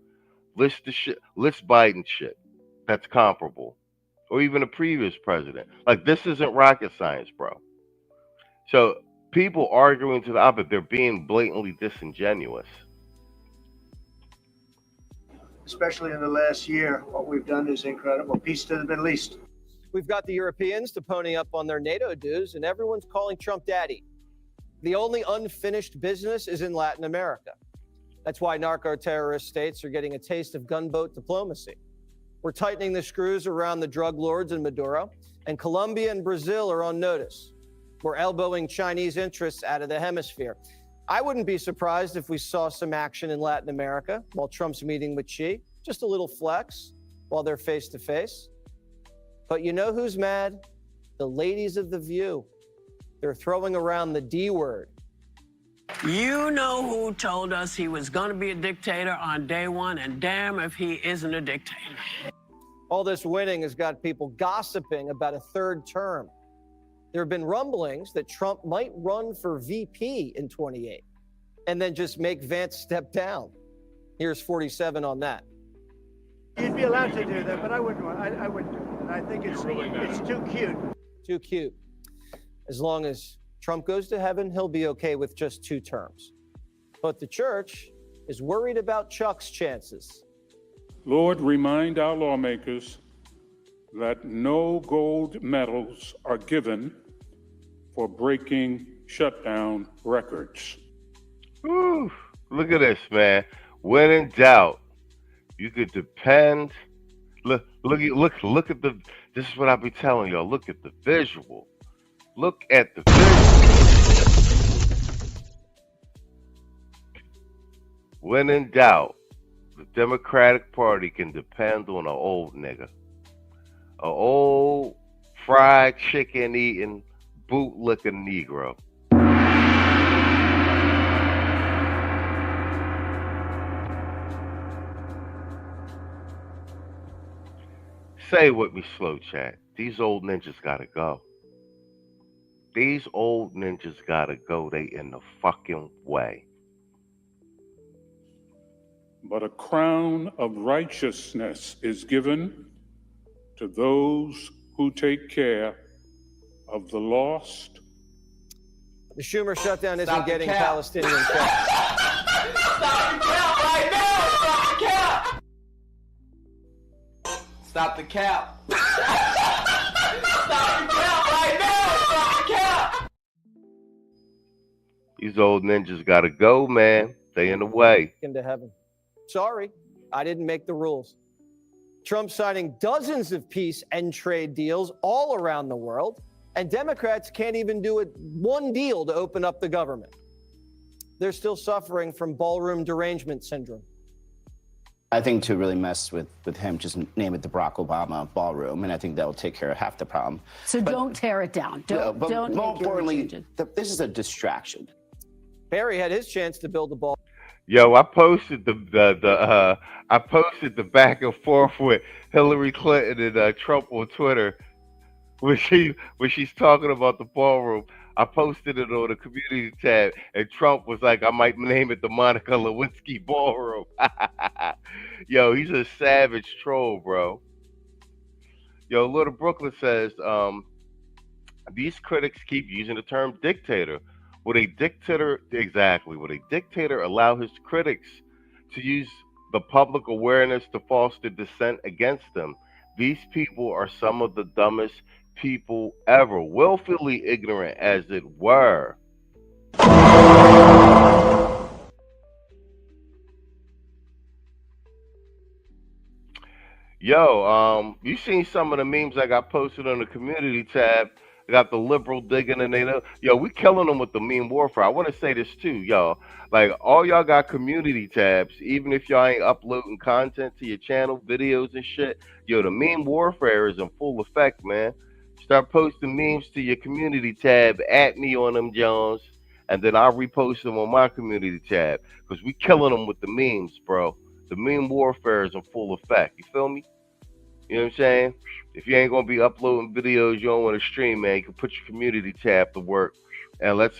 list the shit, list Biden shit. that's comparable, or even a previous president. Like, this isn't rocket science, bro. So people arguing to the opposite, they're being blatantly disingenuous. Especially in the last year, what we've done is incredible. Peace to the Middle East. We've got the Europeans to pony up on their NATO dues, and everyone's calling Trump daddy. The only unfinished business is in Latin America. That's why narco-terrorist states are getting a taste of gunboat diplomacy. We're tightening the screws around the drug lords in Maduro, and Colombia and Brazil are on notice. We're elbowing Chinese interests out of the hemisphere. I wouldn't be surprised if we saw some action in Latin America while Trump's meeting with Xi. Just a little flex while they're face to face. But you know who's mad? The ladies of The View. They're throwing around the D word. You know who told us he was going to be a dictator on day one, and damn if he isn't a dictator. All this winning has got people gossiping about a third term. There have been rumblings that Trump might run for VP in 28 and then just make Vance step down. Here's 47 on that. You'd be allowed to do that, but I wouldn't. I wouldn't do it. I think it's too cute. Too cute. As long as Trump goes to heaven, he'll be okay with just 2 terms. But the church is worried about Chuck's chances. Lord, remind our lawmakers that no gold medals are given for breaking shutdown records. Whew. Look at this, man. When in doubt, you could depend. Look at the. This is what I be telling y'all. Look at the visual. Look at the visual. When in doubt, the Democratic Party can depend on an old nigga. A old fried chicken eating, bootlicking Negro. Say with me, slow chat. These old ninjas gotta go. These old ninjas gotta go. They in the fucking way. But a crown of righteousness is given to those who take care of the lost. The Schumer shutdown isn't Stop the getting cap. Palestinian checks. Stop the cap right now! Stop the cap! Stop the cap right now! Stop the cap! These old ninjas gotta go, man. They in the way. Into heaven. Sorry, I didn't make the rules. Trump signing dozens of peace and trade deals all around the world, and Democrats can't even do one deal to open up the government. They're still suffering from ballroom derangement syndrome. I think to really mess with him, just name it the Barack Obama ballroom, and I think that will take care of half the problem. So don't tear it down. Don't more make importantly, this is a distraction. Barry had his chance to build the ball. Yo, I posted the back and forth with Hillary Clinton and Trump on Twitter when she's talking about the ballroom. I posted it on the community tab, and Trump was like, I might name it the Monica Lewinsky Ballroom. Yo, he's a savage troll, bro. Yo, Little Brooklyn says, these critics keep using the term dictator. Would a dictator allow his critics to use the public awareness to foster dissent against them? These people are some of the dumbest people ever, willfully ignorant as it were. Yo, you seen some of the memes I got posted on the community tab? I got the liberal digging and they know. Yo, we killing them with the meme warfare. I want to say this too, y'all. Like, all y'all got community tabs, even if y'all ain't uploading content to your channel, videos and shit. Yo, the meme warfare is in full effect, man. Start posting memes to your community tab, at me on them Jones, and then I'll repost them on my community tab. Because we killing them with the memes, bro. The meme warfare is in full effect. You feel me? You know what I'm saying? If you ain't gonna be uploading videos you don't want to stream, man, you can put your community tab to work. And let's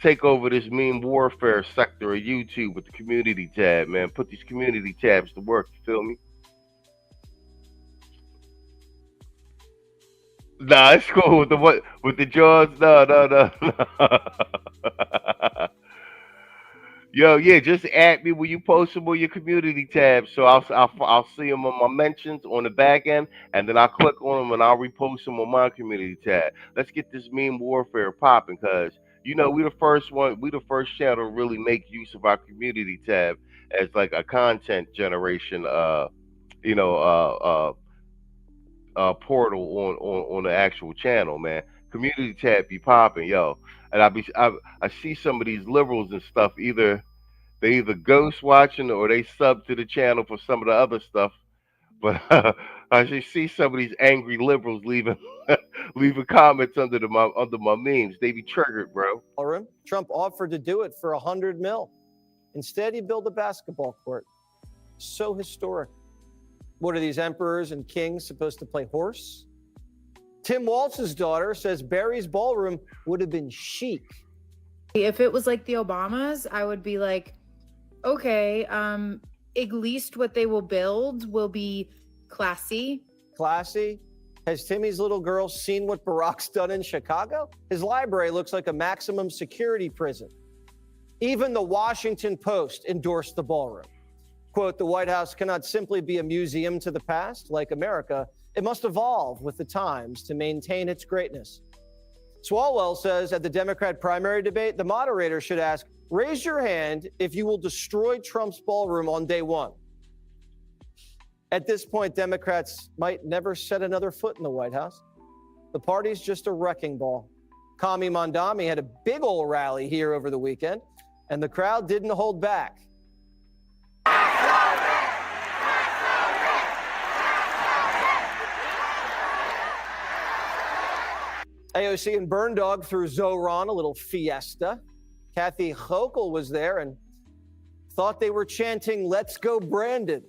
take over this meme warfare sector of YouTube with the community tab, man. Put these community tabs to work, you feel me? Nah, it's cool with the what with the jaws. No. Yo, yeah, just add me when you post them on your community tab, so I'll see them on my mentions on the back end, and then I'll click on them and I'll repost them on my community tab. Let's get this meme warfare popping, cause we the first channel to really make use of our community tab as like a content generation, you know, portal on the actual channel, man. Community tab be popping, yo. And I see some of these liberals and stuff, they either ghost watching or they sub to the channel for some of the other stuff. But I just see some of these angry liberals leaving leaving comments under my memes. They be triggered, bro. Trump offered to do it for $100 million. Instead, he built a basketball court. So historic. What are these emperors and kings supposed to play horse? Tim Walz's daughter says Barry's ballroom would have been chic. If it was like the Obamas, I would be like, okay, at least what they will build will be classy. Classy? Has Timmy's little girl seen what Barack's done in Chicago? His library looks like a maximum security prison. Even the Washington Post endorsed the ballroom. Quote, the White House cannot simply be a museum to the past. Like America, it must evolve with the times to maintain its greatness. Swalwell says at the Democrat primary debate, the moderator should ask, raise your hand if you will destroy Trump's ballroom on day one. At this point, Democrats might never set another foot in the White House. The party's just a wrecking ball. Commie Mandami had a big old rally here over the weekend, and the crowd didn't hold back. AOC and Burn Dog threw Zoran a little fiesta. �H𝐇𝐎𝐒 was there and thought they were chanting, "Let's go, Brandon."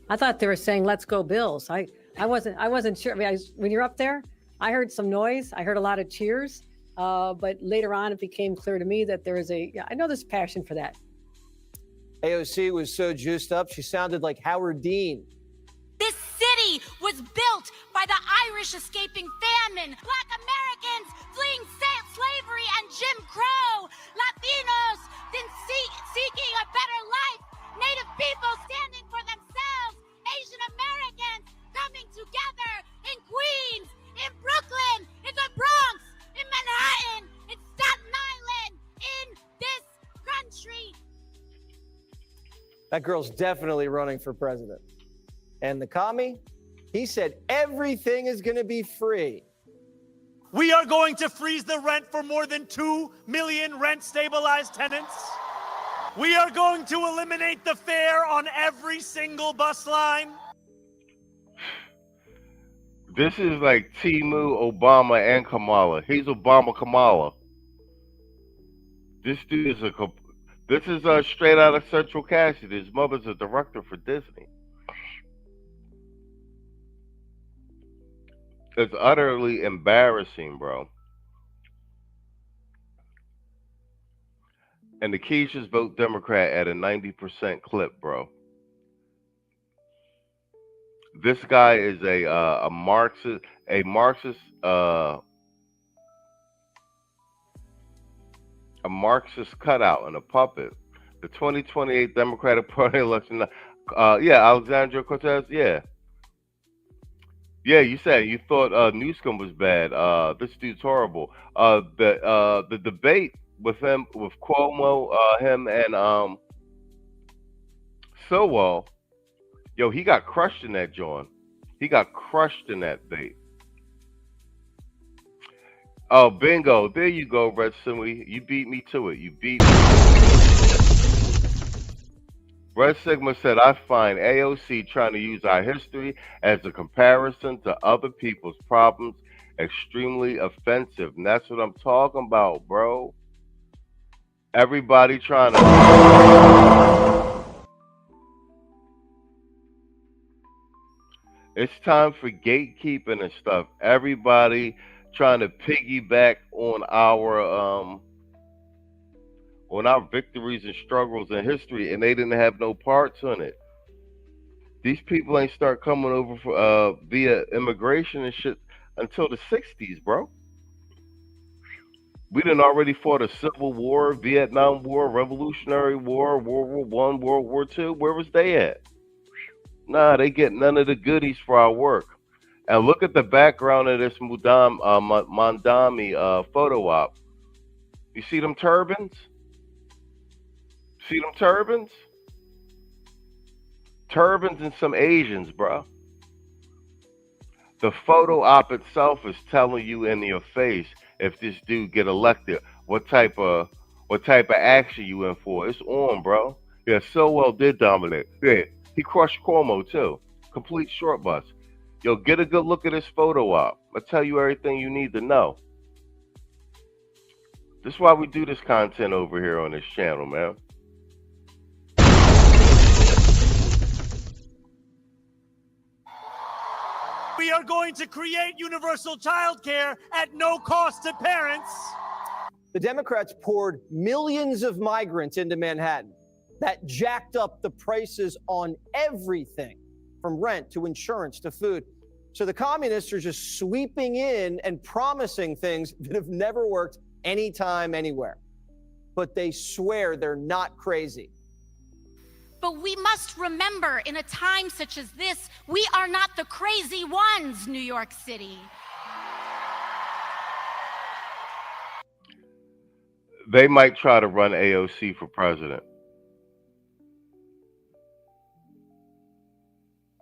I thought they were saying, "Let's go, Bills." I wasn't sure. I mean, when you're up there, I heard some noise. I heard a lot of cheers. But later on, it became clear to me that I know there's passion for that. AOC was so juiced up, she sounded like Howard Dean. This city was built by the Irish escaping famine, Black Americans fleeing slavery and Jim Crow, Latinos seeking a better life, Native people standing for themselves, Asian Americans coming together in Queens, in Brooklyn, in the Bronx, in Manhattan, in Staten Island, in this country. That girl's definitely running for president. And the commie, he said everything is going to be free. We are going to freeze the rent for more than 2 million rent-stabilized tenants. We are going to eliminate the fare on every single bus line. This is like Timu, Obama, and Kamala. He's Obama Kamala. This dude is straight out of Central Casting. His mother's a director for Disney. It's utterly embarrassing, bro. And the Keishas vote Democrat at a 90% clip, bro. This guy is a Marxist, a Marxist cutout and a puppet. The 2028 Democratic Party election. Alexandria Cortez. Yeah, you said you thought Newsom was bad. This dude's horrible. The debate with him, with Cuomo, him and Sowell, yo, he got crushed in that joint. He got crushed in that debate. Oh, bingo! There you go, Red Simi. You beat me to it. You beat me. Red Sigma said, I find AOC trying to use our history as a comparison to other people's problems extremely offensive. And that's what I'm talking about, bro. Everybody trying to... It's time for gatekeeping and stuff. Everybody trying to piggyback on our victories and struggles in history, and they didn't have no parts in it. These people ain't start coming over for via immigration and shit until the 60s, bro. We done already fought a Civil War, Vietnam War, Revolutionary War, World War I, World War II. Where was they at? Nah, they get none of the goodies for our work. And look at the background of this Mandami photo op. You see them turbans? See them turbans? Turbans and some Asians, bro. The photo op itself is telling you in your face if this dude get elected, what type of action you in for. It's on, bro. Yeah, Sowell did dominate. Yeah, he crushed Cuomo too. Complete short bus. Yo, get a good look at this photo op. I'll tell you everything you need to know. This is why we do this content over here on this channel, man. We are going to create universal child care at no cost to parents. The Democrats poured millions of migrants into Manhattan. That jacked up the prices on everything, from rent to insurance to food. So the communists are just sweeping in and promising things that have never worked anytime, anywhere. But they swear they're not crazy. But we must remember, in a time such as this, we are not the crazy ones, New York City. They might try to run AOC for president.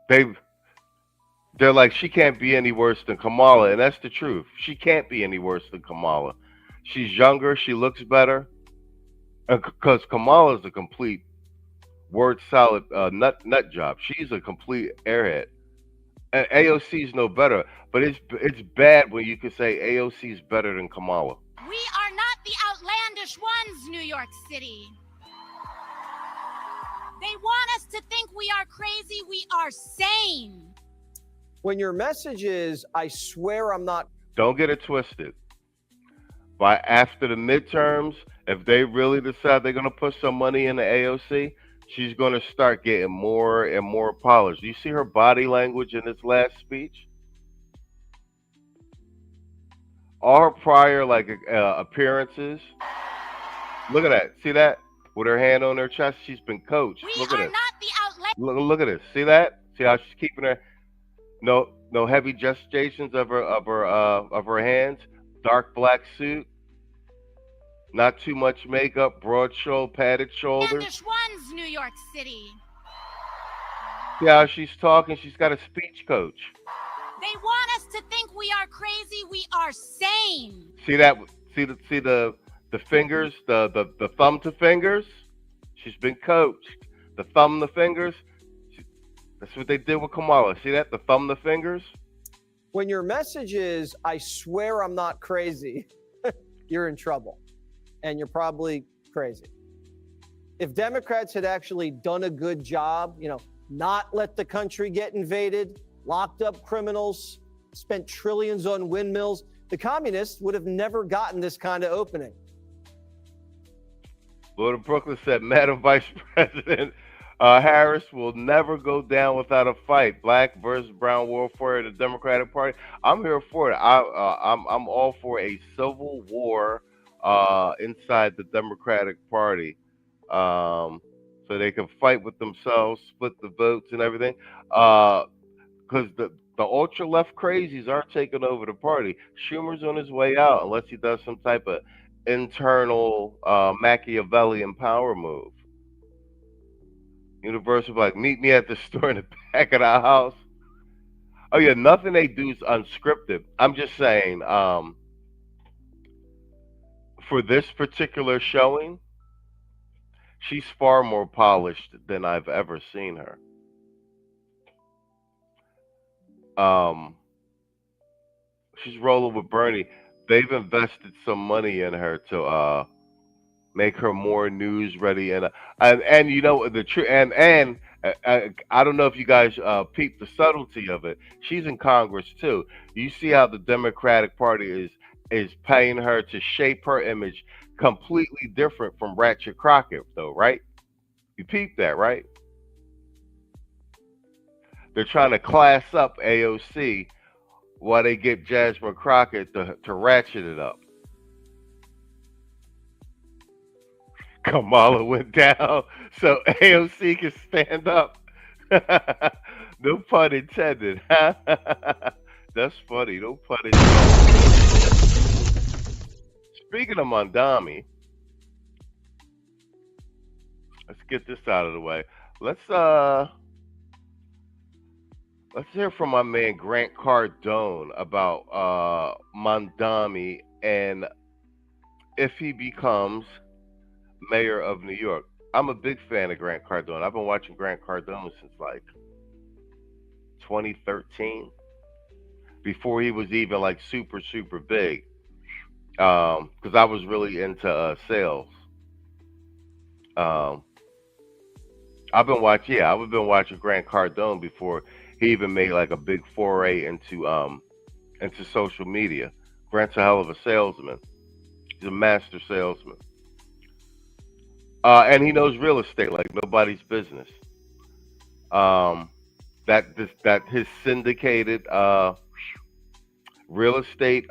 They're like, she can't be any worse than Kamala, and that's the truth. She can't be any worse than Kamala. She's younger, she looks better, because Kamala's a complete word salad nut job. She's a complete airhead, and AOC's no better. But it's bad when you can say AOC's better than Kamala. We are not the outlandish ones, New York City. They want us to think we are crazy. We are sane. When your message is, I swear I'm not. Don't get it twisted. By after the midterms, if they really decide they're going to put some money in the AOC, she's going to start getting more and more polished. Do you see her body language in this last speech? All her prior appearances. Look at that. See that? With her hand on her chest, she's been coached. Look at it. Look at this. See that? See how she's keeping her no heavy gestations of her hands. Dark black suit. Not too much makeup. Broad shoulder, padded shoulders. Outlandish ones, New York City. See how she's talking? She's got a speech coach. They want us to think we are crazy. We are sane. See that? See the fingers, the thumb to fingers. She's been coached. The thumb to fingers. That's what they did with Kamala. See that? The thumb to fingers. When your message is, I swear I'm not crazy, you're in trouble. And you're probably crazy. If Democrats had actually done a good job, not let the country get invaded, locked up criminals, spent trillions on windmills, the communists would have never gotten this kind of opening. Lord of Brooklyn said, Madam Vice President Harris will never go down without a fight. Black versus brown warfare, the Democratic Party. I'm here for it. I'm all for a civil war inside the Democratic Party, so they can fight with themselves, split the votes and everything. Because the ultra left crazies are taking over the party. Schumer's on his way out unless he does some type of internal Machiavellian power move. Universal, like, meet me at the store in the back of the house. Oh yeah, nothing they do is unscripted. I'm just saying, for this particular showing, she's far more polished than I've ever seen her. She's rolling with Bernie. They've invested some money in her to make her more news ready, and you know the truth. And I don't know if you guys peep the subtlety of it. She's in Congress too. You see how the Democratic Party is paying her to shape her image completely different from Ratchet Crockett, though, right? You peep that, right? They're trying to class up AOC while they get Jasmine Crockett to ratchet it up. Kamala went down so AOC can stand up. No pun intended. That's funny. No pun intended. Speaking of Mandami, let's get this out of the way. Let's hear from my man Grant Cardone about Mandami and if he becomes mayor of New York. I'm a big fan of Grant Cardone. I've been watching Grant Cardone since like 2013, before he was even like super big, because I was really into sales. I've been watching Grant Cardone before he even made like a big foray into social media. Grant's a hell of a salesman. He's a master salesman. And he knows real estate like nobody's business. That his syndicated real estate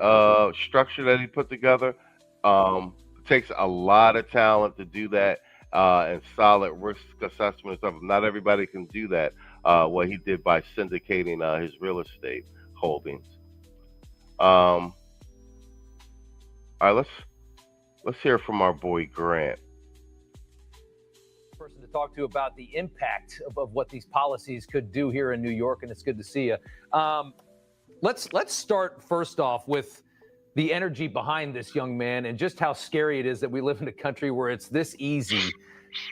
structure that he put together takes a lot of talent to do that, and solid risk assessment and stuff. Not everybody can do that. What he did by syndicating his real estate holdings. All right, let's hear from our boy Grant. Person to talk to about the impact of what these policies could do here in New York, and it's good to see you. Let's start first off with the energy behind this young man and just how scary it is that we live in a country where it's this easy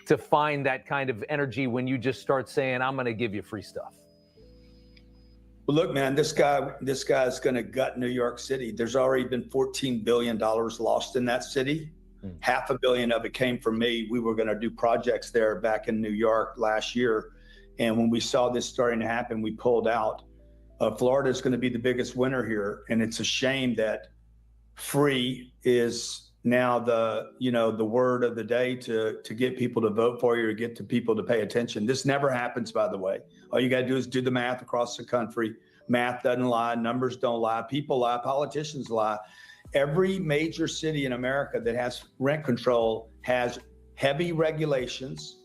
to find that kind of energy when you just start saying, I'm going to give you free stuff. Well, look, man, this guy's going to gut New York City. There's already been $14 billion lost in that city. $500 million of it came from me. We were going to do projects there back in New York last year. And when we saw this starting to happen, we pulled out. Florida is going to be the biggest winner here. And it's a shame that free is now the word of the day to get people to vote for you or get to people to pay attention. This never happens, by the way. All you got to do is do the math across the country. Math doesn't lie. Numbers don't lie. People lie. Politicians lie. Every major city in America that has rent control has heavy regulations,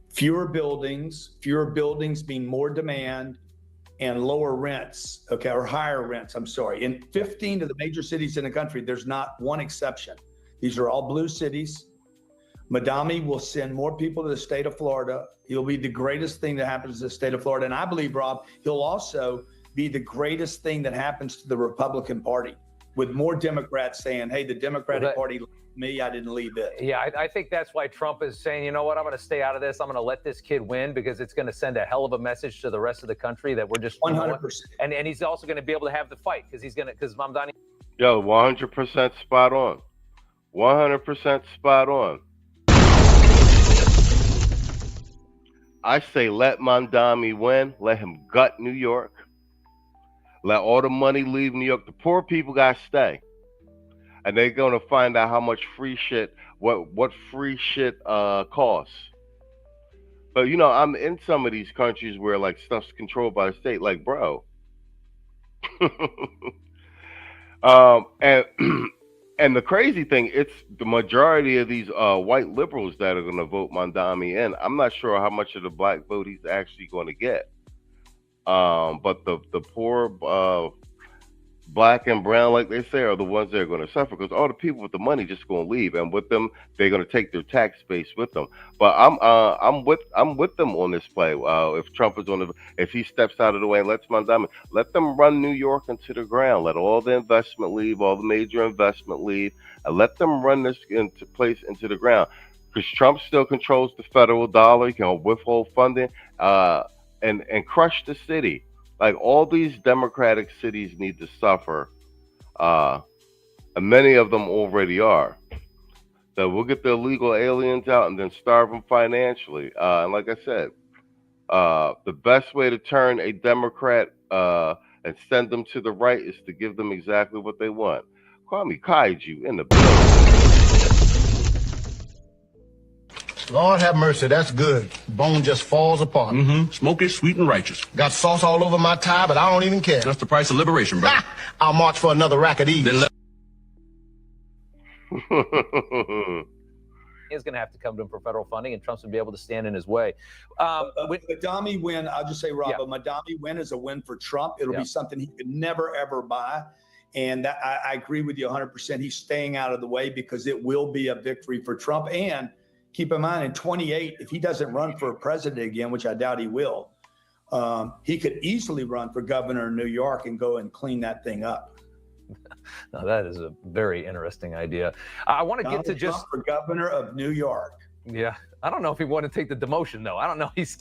fewer buildings mean more demand and lower rents, okay, or higher rents, I'm sorry. In 15 of the major cities in the country, there's not one exception. These are all blue cities. Mandami will send more people to the state of Florida. He'll be the greatest thing that happens to the state of Florida. And I believe, Rob, he'll also be the greatest thing that happens to the Republican Party, with more Democrats saying, hey, the Democratic Party left me, I didn't leave it. Yeah, I think that's why Trump is saying, you know what, I'm going to stay out of this. I'm going to let this kid win because it's going to send a hell of a message to the rest of the country that we're just 100%. And he's also going to be able to have the fight because Mandani. Yo, 100% spot on. 100% spot on. I say let Mandami win. Let him gut New York. Let all the money leave New York. The poor people got to stay. And they're going to find out how much free shit, what free shit costs. But, you know, I'm in some of these countries where, like, stuff's controlled by the state. Like, bro. And the crazy thing, it's the majority of these white liberals that are going to vote Mandami in. I'm not sure how much of the black vote he's actually going to get. But the poor black and brown, like they say, are the ones that are going to suffer because all the people with the money just going to leave, and with them, they're going to take their tax base with them. But I'm with them on this play. If Trump is if he steps out of the way and lets Mandami, let them run New York into the ground. Let all the investment leave, all the major investment leave, and let them run this place into the ground. Because Trump still controls the federal dollar. He can withhold funding. And crush the city. Like, all these Democratic cities need to suffer. And many of them already are. So we'll get the illegal aliens out and then starve them financially. And like I said, the best way to turn a Democrat and send them to the right is to give them exactly what they want. 𝐷𝐿 in the building. Lord have mercy, that's good. Bone just falls apart. Mm-hmm. Smoky, sweet, and righteous. Got sauce all over my tie, but I don't even care. That's the price of liberation, bro. I'll march for another rack of these. Is going to have to come to him for federal funding, and Trump's going to be able to stand in his way. Mandami win, I'll just say, Rob, a Mandami win is a win for Trump. It'll be something he could never, ever buy. And that, I agree with you 100%. He's staying out of the way because it will be a victory for Trump. And keep in mind, in 28, if he doesn't run for president again, which I doubt he will, he could easily run for governor of New York and go and clean that thing up. Now, that is a very interesting idea. I want to get to just for governor of New York. Yeah, I don't know if he want to take the demotion though. I don't know. He's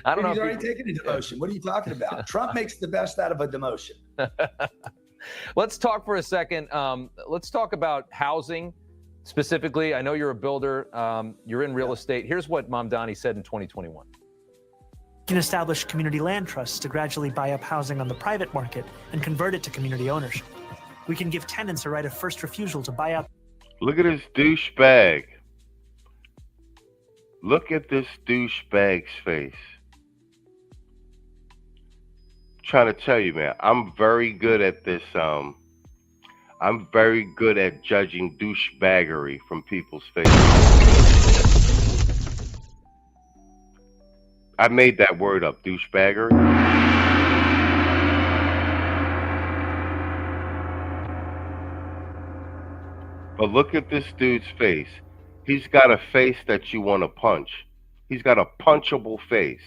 I don't know. He's already taken a demotion. What are you talking about? Trump makes the best out of a demotion. Let's talk for a second. Let's talk about housing specifically. I know you're a builder. You're in real estate. Here's what Mandami said in 2021. We can establish community land trusts to gradually buy up housing on the private market and convert it to community ownership. We can give tenants a right of first refusal to buy out. Look at this douchebag. Look at this douchebag's face. I'm trying to tell you, man, I'm very good at this. I'm very good at judging douchebaggery from people's faces. I made that word up, douchebaggery. But look at this dude's face. He's got a face that you want to punch. He's got a punchable face.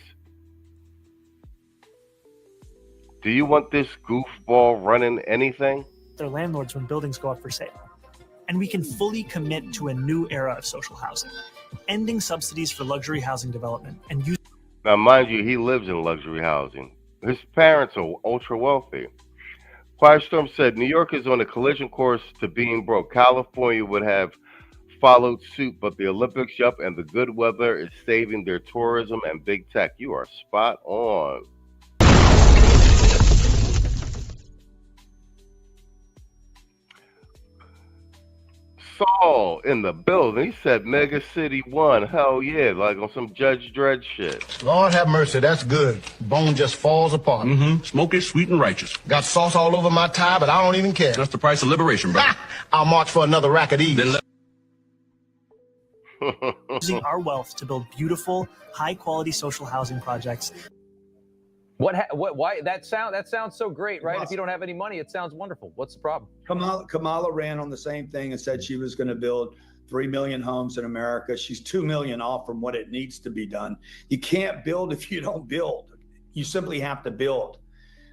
Do you want this goofball running anything? Their landlords when buildings go up for sale. And we can fully commit to a new era of social housing, ending subsidies for luxury housing development and use. Now, mind you, he lives in luxury housing. His parents are ultra wealthy. Quiet Storm said, New York is on a collision course to being broke. California would have followed suit, but the Olympics, and the good weather is saving their tourism and big tech. You are spot on. Saul in the building. He said Mega City 1. Hell yeah, like on some Judge Dredd shit. Lord have mercy, that's good. Bone just falls apart. Mm-hmm. Smoky, sweet, and righteous. Got sauce all over my tie, but I don't even care. That's the price of liberation, bro. I'll march for another rack of these. Using our wealth to build beautiful, high-quality social housing projects. Why that sounds so great, right? If you don't have any money, it sounds wonderful. What's the problem? Kamala ran on the same thing and said she was going to build 3 million homes in America. She's 2 million off from what it needs to be done. You can't build if you don't build. You simply have to build.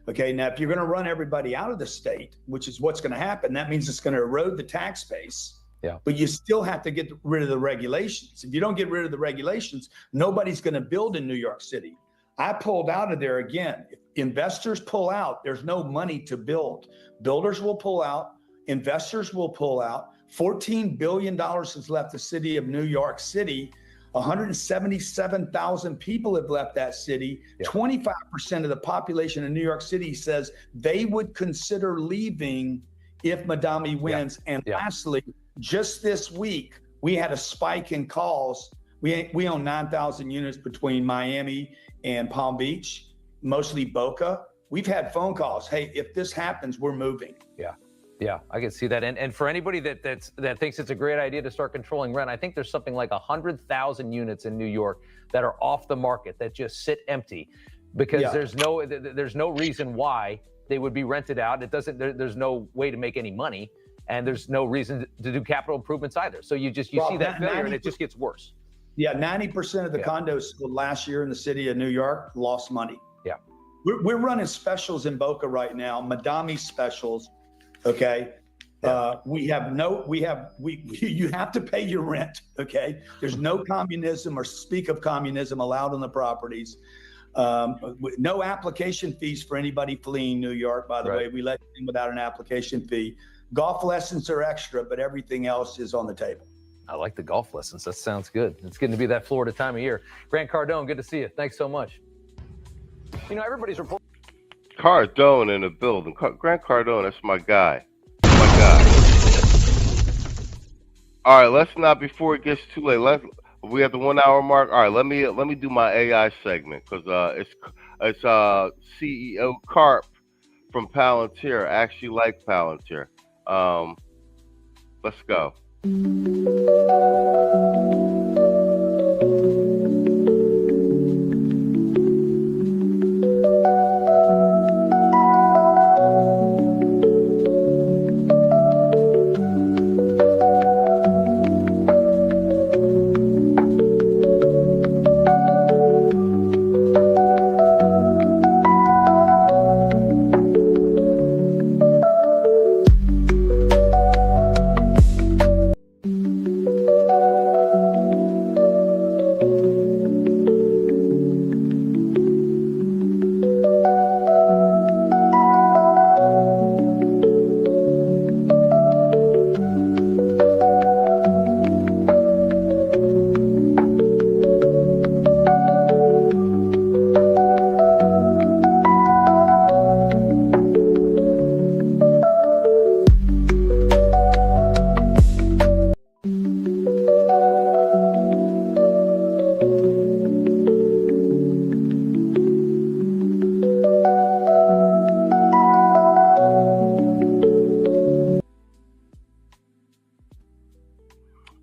Okay, now if you're going to run everybody out of the state, which is what's going to happen, that means it's going to erode the tax base. Yeah. But you still have to get rid of the regulations. If you don't get rid of the regulations, nobody's going to build in New York City. I pulled out of there again. If investors pull out, there's no money to build. Builders will pull out. Investors will pull out. $14 billion has left the city of New York City. 177,000 people have left that city. 25% of the population in New York City says they would consider leaving if Mandami wins. And lastly, just this week, we had a spike in calls. We own 9,000 units between Miami and Palm Beach, mostly Boca. We've had phone calls. Hey, if this happens, we're moving. Yeah, I can see that. And for anybody that thinks it's a great idea to start controlling rent, I think there's something like 100,000 units in New York that are off the market that just sit empty because there's no reason why they would be rented out. There's no way to make any money, and there's no reason to do capital improvements either. So you see that failure, and it just gets worse. Yeah, 90% of the condos sold last year in the city of New York lost money. Yeah. We're running specials in Boca right now, Mandami specials. Okay. You have to pay your rent. Okay. There's no communism or speak of communism allowed on the properties. No application fees for anybody fleeing New York, by the way. We let you in without an application fee. Golf lessons are extra, but everything else is on the table. I like the golf lessons. That sounds good. It's going to be that Florida time of year. Grant Cardone, good to see you. Thanks so much. You know, everybody's reporting. Cardone in the building. Grant Cardone, that's my guy. All right, let's not, before it gets too late, We at the 1 hour mark. All right, let me do my AI segment because it's CEO Carp from Palantir. I actually like Palantir. Let's go.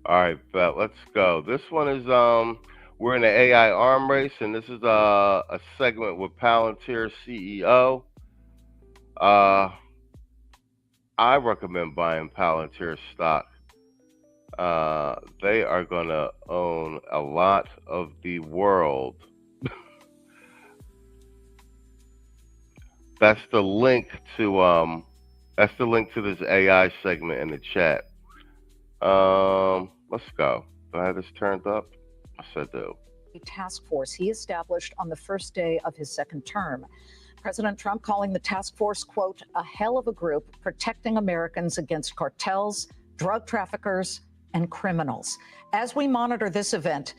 All right, bet. Let's go. This one is we're in the AI arm race, and this is a segment with Palantir CEO. I recommend buying Palantir stock. They are gonna own a lot of the world. That's the link to this AI segment in the chat. Let's go. Do I have this turned up? Yes, I do. A task force he established on the first day of his second term. President Trump calling the task force, quote, a hell of a group protecting Americans against cartels, drug traffickers, and criminals. As we monitor this event,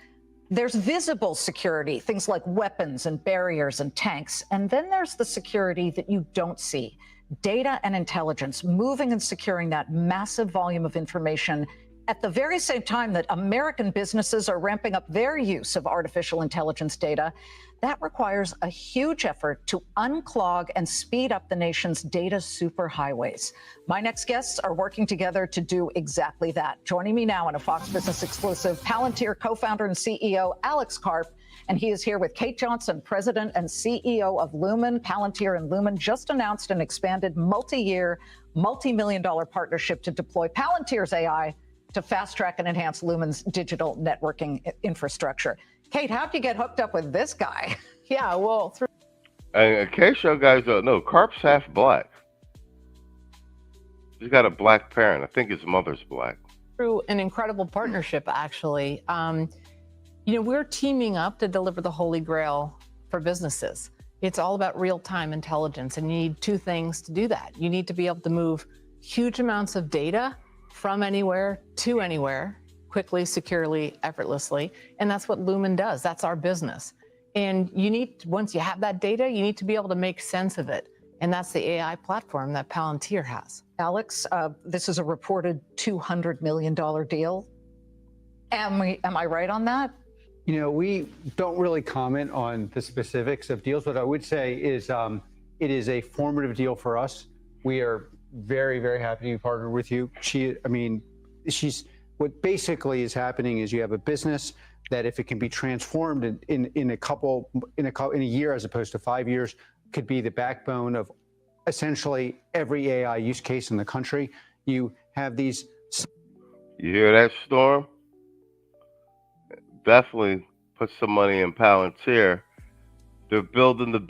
there's visible security, things like weapons and barriers and tanks. And then there's the security that you don't see. Data and intelligence, moving and securing that massive volume of information at the very same time that American businesses are ramping up their use of artificial intelligence data. That requires a huge effort to unclog and speed up the nation's data superhighways. My next guests are working together to do exactly that. Joining me now in a Fox Business exclusive, Palantir co-founder and CEO Alex Karp. And he is here with Kate Johnson, president and CEO of Lumen. Palantir and Lumen just announced an expanded multi-year, multi-million-dollar partnership to deploy Palantir's AI to fast-track and enhance Lumen's digital networking infrastructure. Kate, how'd you get hooked up with this guy? Yeah, well, through And in case you guys don't know, Carp's half black. He's got a black parent. I think his mother's black. An incredible partnership, actually. We're teaming up to deliver the Holy Grail for businesses. It's all about real-time intelligence, and you need two things to do that. You need to be able to move huge amounts of data from anywhere to anywhere, quickly, securely, effortlessly, and that's what Lumen does. That's our business. And once you have that data, you need to be able to make sense of it, and that's the AI platform that Palantir has. Alex, this is a reported $200 million deal. Am I right on that? We don't really comment on the specifics of deals. What I would say is it is a formative deal for us. We are very, very happy to be partnered with you. What basically is happening is you have a business that, if it can be transformed in a year as opposed to 5 years, could be the backbone of essentially every AI use case in the country. You have these. You hear that, Storm? Definitely put some money in Palantir. They're building the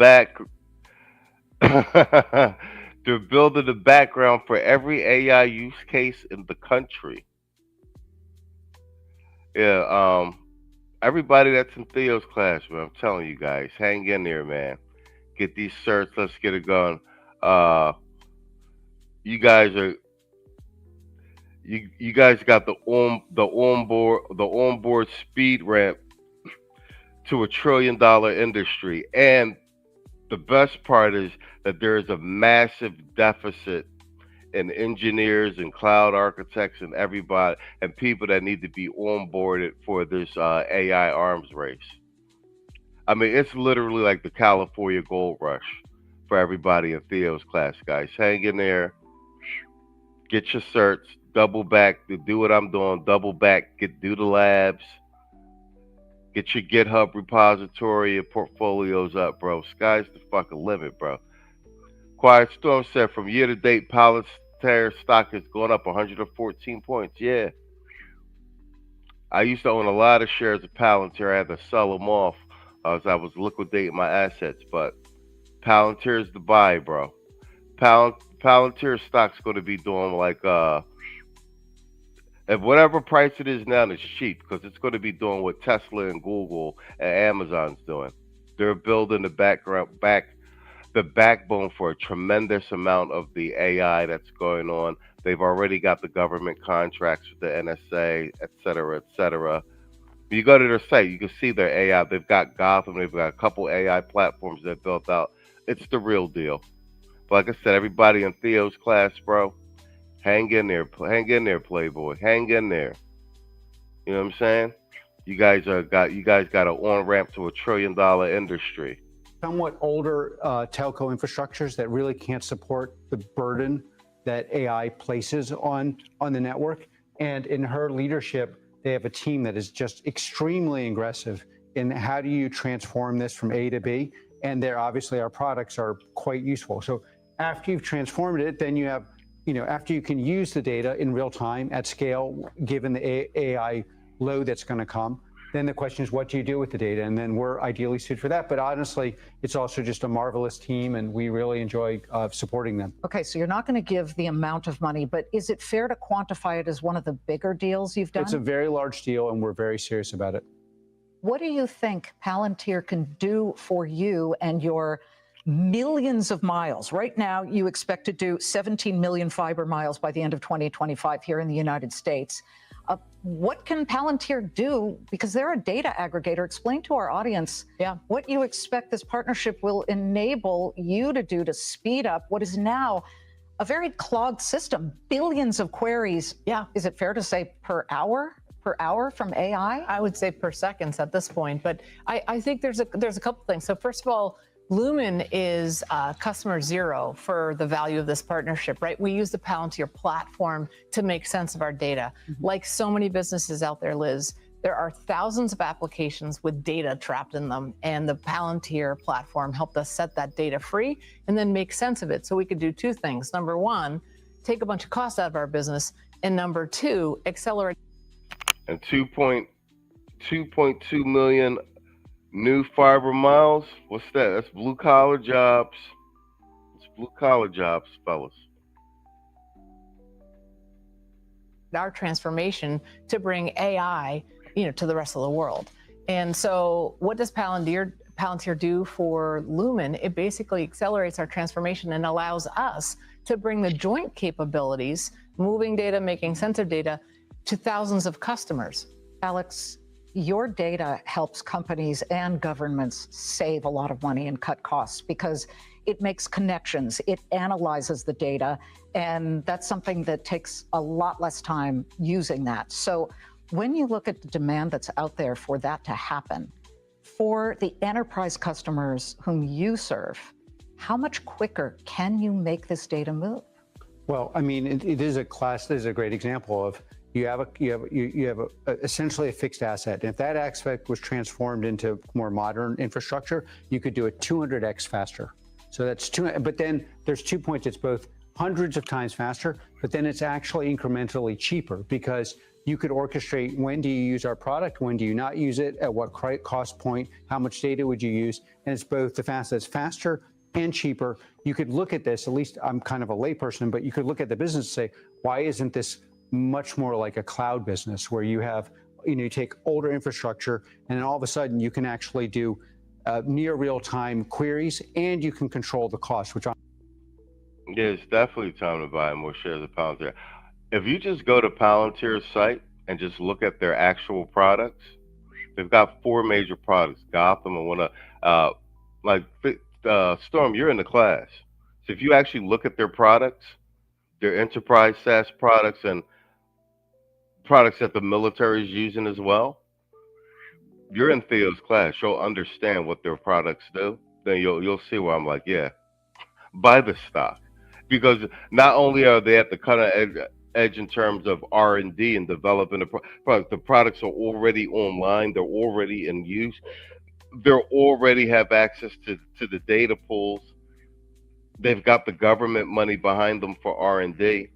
They're building the background for every AI use case in the country. Yeah, everybody that's in Theo's class, man, I'm telling you guys, hang in there, man. Get these certs. Let's get it going. You guys got the onboard speed ramp to $1 trillion industry, and the best part is that there is a massive deficit and engineers and cloud architects and everybody and people that need to be onboarded for this AI arms race. I mean, it's literally like the California gold rush for everybody in Theo's class, guys. Hang in there, get your certs, double back, do what I'm doing, double back, do the labs, get your GitHub repository and portfolios up, bro. Sky's the fucking limit, bro. Quiet Storm said from year to date, Palantir stock has gone up 114 points. Yeah. I used to own a lot of shares of Palantir. I had to sell them off as I was liquidating my assets, but Palantir is the buy, bro. Palantir stock's going to be doing like at whatever price it is now, it's cheap because it's going to be doing what Tesla and Google and Amazon's doing. They're building the backbone for a tremendous amount of the AI that's going on. They've already got the government contracts with the NSA, et cetera, et cetera. You go to their site, you can see their AI. They've got Gotham. They've got a couple AI platforms they've built out. It's the real deal. But like I said, everybody in Theo's class, bro, hang in there, Playboy. Hang in there. You know what I'm saying? You guys got an on-ramp to $1 trillion industry. Somewhat older telco infrastructures that really can't support the burden that AI places on the network. And in her leadership, they have a team that is just extremely aggressive in how do you transform this from A to B. And there, obviously, our products are quite useful. So after you've transformed it, then you have, after you can use the data in real time at scale, given the AI load that's going to come, then the question is, what do you do with the data? And then we're ideally suited for that. But honestly, it's also just a marvelous team, and we really enjoy supporting them. Okay, so you're not going to give the amount of money, but is it fair to quantify it as one of the bigger deals you've done? It's a very large deal, and we're very serious about it. What do you think Palantir can do for you and your millions of miles? Right now, you expect to do 17 million fiber miles by the end of 2025 here in the United States. What can Palantir do? Because they're a data aggregator. Explain to our audience what you expect this partnership will enable you to do to speed up what is now a very clogged system, billions of queries. Yeah. Is it fair to say per hour from AI? I would say per seconds at this point, but I think there's a couple things. So first of all, Lumen is customer zero for the value of this partnership, right? We use the Palantir platform to make sense of our data. Like so many businesses out there, Liz, there are thousands of applications with data trapped in them, and the Palantir platform helped us set that data free and then make sense of it. So we could do two things. Number one, take a bunch of costs out of our business, and number two, accelerate. And 2.2 million new fiber miles. What's that? That's blue collar jobs. It's blue collar jobs, fellas. Our transformation to bring AI, to the rest of the world. And so what does Palantir do for Lumen? It basically accelerates our transformation and allows us to bring the joint capabilities, moving data, making sense of data, to thousands of customers. Alex, your data helps companies and governments save a lot of money and cut costs because it makes connections, it analyzes the data, and that's something that takes a lot less time using that. So when you look at the demand that's out there for that to happen, for the enterprise customers whom you serve, how much quicker can you make this data move? Well, I mean, it is a great example of you have essentially a fixed asset. And if that aspect was transformed into more modern infrastructure, you could do it 200x faster. So that's but then there's 2 points. It's both hundreds of times faster, but then it's actually incrementally cheaper because you could orchestrate when do you use our product, when do you not use it, at what cost point, how much data would you use, and it's both that's faster and cheaper. You could look at this, at least I'm kind of a layperson, but you could look at the business and say, why isn't this much more like a cloud business where you have, you take older infrastructure and then all of a sudden you can actually do near real-time queries and you can control the cost, which Yeah, it's definitely time to buy more shares of Palantir. If you just go to Palantir's site and just look at their actual products, they've got 4 major products. Gotham and one Storm, you're in the class. So if you actually look at their products, They're enterprise SaaS products and products that the military is using as well. You're in Theo's class. You'll understand what their products do. Then you'll see where I'm like, yeah, buy the stock, because not only are they at the cutting edge in terms of R&D and developing the product, the products are already online. They're already in use. They already have access to the data pools. They've got the government money behind them for R&D.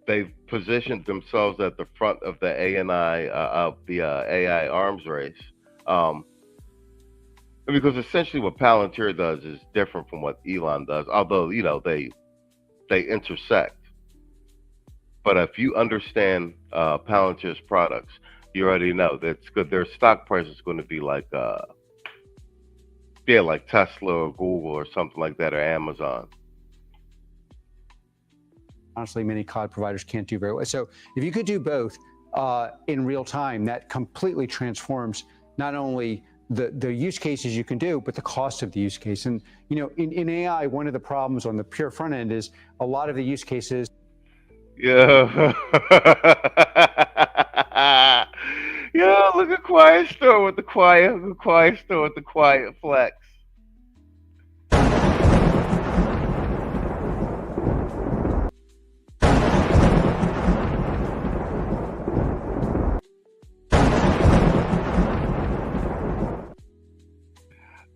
They've positioned themselves at the front of the AI arms race. Because essentially what Palantir does is different from what Elon does, although, they intersect. But if you understand Palantir's products, you already know that's good. Their stock price is going to be like Tesla or Google or something like that, or Amazon. Honestly, many cloud providers can't do very well. So if you could do both in real time, that completely transforms not only the use cases you can do, but the cost of the use case. And, in AI, one of the problems on the pure front end is a lot of the use cases. Yeah. Yeah, look at Quiet Store with the quiet flex.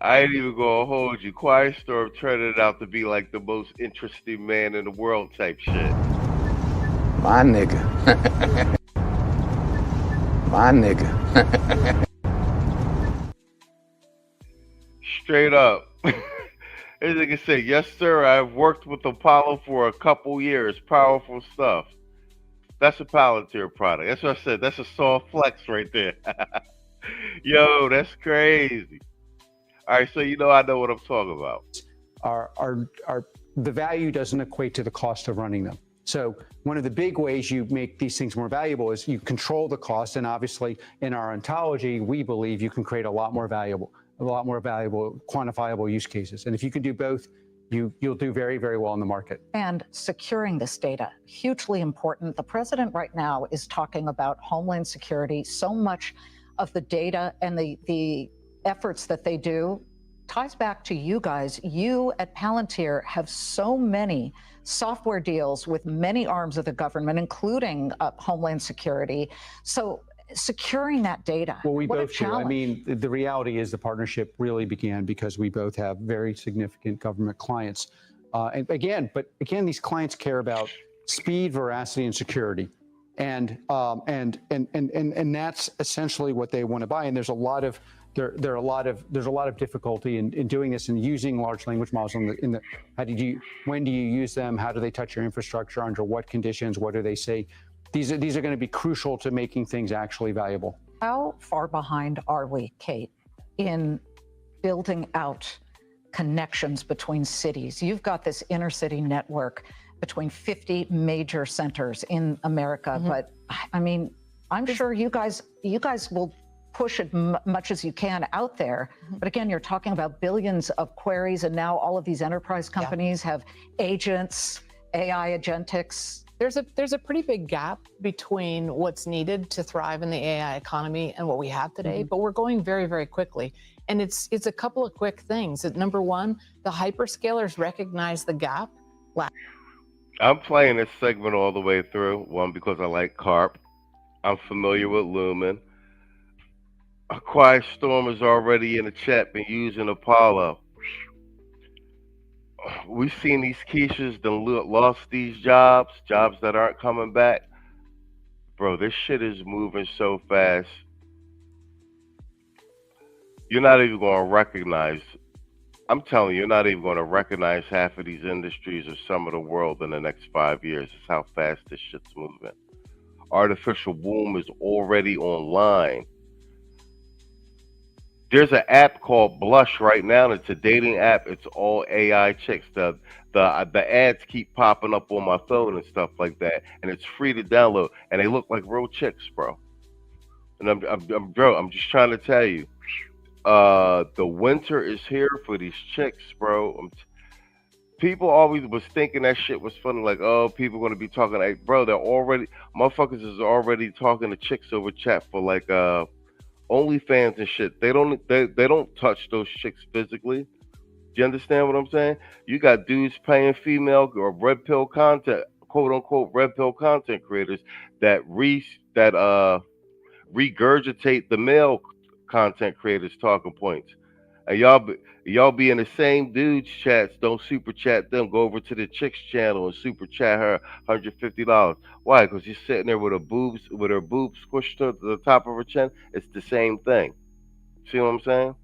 I ain't even gonna hold you. Quiet Storm turned it out to be like the most interesting man in the world type shit. My nigga. My nigga. Straight up. As nigga say, yes sir, I've worked with Apollo for a couple years. Powerful stuff. That's a Palantir product. That's what I said. That's a soft flex right there. Yo, that's crazy. All right, so I know what I'm talking about. The value doesn't equate to the cost of running them. So one of the big ways you make these things more valuable is you control the cost. And obviously in our ontology, we believe you can create a lot more valuable, quantifiable use cases. And if you can do both, you'll do very, very well in the market. And securing this data, hugely important. The president right now is talking about homeland security. So much of the data and the efforts that they do ties back to you guys. You at Palantir have so many software deals with many arms of the government, including Homeland Security. So securing that data, well, we what both a challenge. do. I mean, the reality is the partnership really began because we both have very significant government clients. And again, these clients care about speed, veracity, and security. And that's essentially what they want to buy. And there's a lot of there's a lot of difficulty in doing this and using large language models when do you use them? How do they touch your infrastructure? Under what conditions? What do they say? These are going to be crucial to making things actually valuable. How far behind are we, Kate, in building out connections between cities? You've got this inner city network between 50 major centers in America, but I mean, I'm sure you guys will push as much as you can out there. But again, you're talking about billions of queries, and now all of these enterprise companies have agents, AI agentics. There's a pretty big gap between what's needed to thrive in the AI economy and what we have today, but we're going very, very quickly. And it's a couple of quick things. Number one, the hyperscalers recognize the gap. I'm playing this segment all the way through. One, because I like Carp. I'm familiar with Lumen. A Quiet Storm is already in the chat, been using Apollo. We've seen these quiches that lost these jobs that aren't coming back. Bro, this shit is moving so fast. You're not even going to recognize, I'm telling you, you're not even going to recognize half of these industries or some of the world in the next 5 years. That's how fast this shit's moving. Artificial womb is already online. There's an app called Blush right now. It's a dating app. It's all AI chicks. The ads keep popping up on my phone and stuff like that, and it's free to download. And they look like real chicks, bro. And I'm just trying to tell you, the winter is here for these chicks, bro. people always was thinking that shit was funny, like, oh, people gonna be talking like, bro, they're already, motherfuckers is already talking to chicks over chat for like OnlyFans and shit. They don't touch those chicks physically. Do you understand what I'm saying? You got dudes paying female or red pill content, quote unquote red pill content creators that regurgitate the male content creators' talking points. And y'all be in the same dudes chats, don't super chat them. Go over to the chick's channel and super chat her $150. Why? Because she's sitting there with her boobs squished to the top of her chin. It's the same thing. See what I'm saying?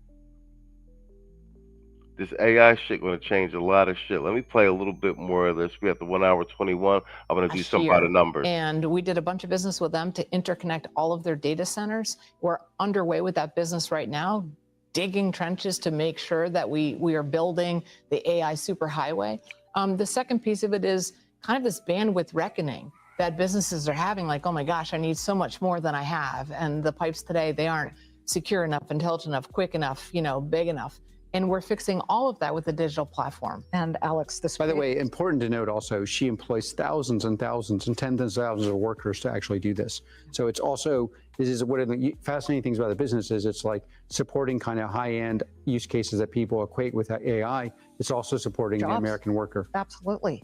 This AI shit gonna change a lot of shit. Let me play a little bit more of this. We have the 1 hour 21. I'm gonna do some by the numbers. And we did a bunch of business with them to interconnect all of their data centers. We're underway with that business right now, digging trenches to make sure that we are building the AI superhighway. The second piece of it is kind of this bandwidth reckoning that businesses are having, like, oh my gosh, I need so much more than I have. And the pipes today, they aren't secure enough, intelligent enough, quick enough, big enough. And we're fixing all of that with the digital platform. And Alex, this By the way, important to note also, she employs thousands and thousands and tens of thousands of workers to actually do this. So it's also, this is one of the fascinating things about the business is it's like supporting kind of high-end use cases that people equate with AI. It's also supporting the American worker. Absolutely.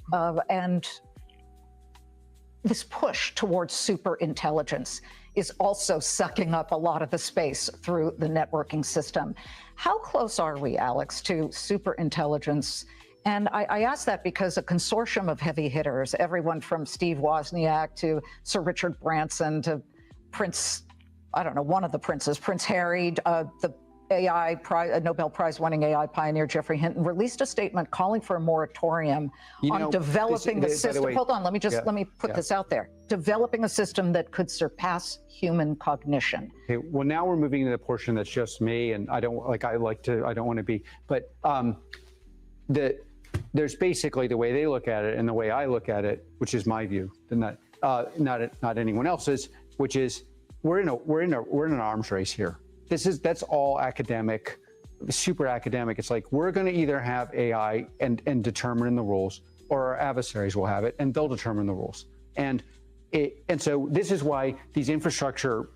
And this push towards super intelligence is also sucking up a lot of the space through the networking system. How close are we, Alex, to super intelligence? And I ask that because a consortium of heavy hitters, everyone from Steve Wozniak to Sir Richard Branson to Prince, I don't know, one of the princes, Prince Harry, the AI Nobel Prize winning AI pioneer Geoffrey Hinton released a statement calling for a moratorium on developing the system. Hold on, let me put this out there. Developing a system that could surpass human cognition. Okay, well, now we're moving to the portion that's just me, and I don't want to be, but there's basically the way they look at it and the way I look at it, which is my view, and not anyone else's, which is we're in an arms race here. That's all academic, super academic. It's like we're going to either have AI and determine the rules, or our adversaries will have it and they'll determine the rules. And so this is why these infrastructure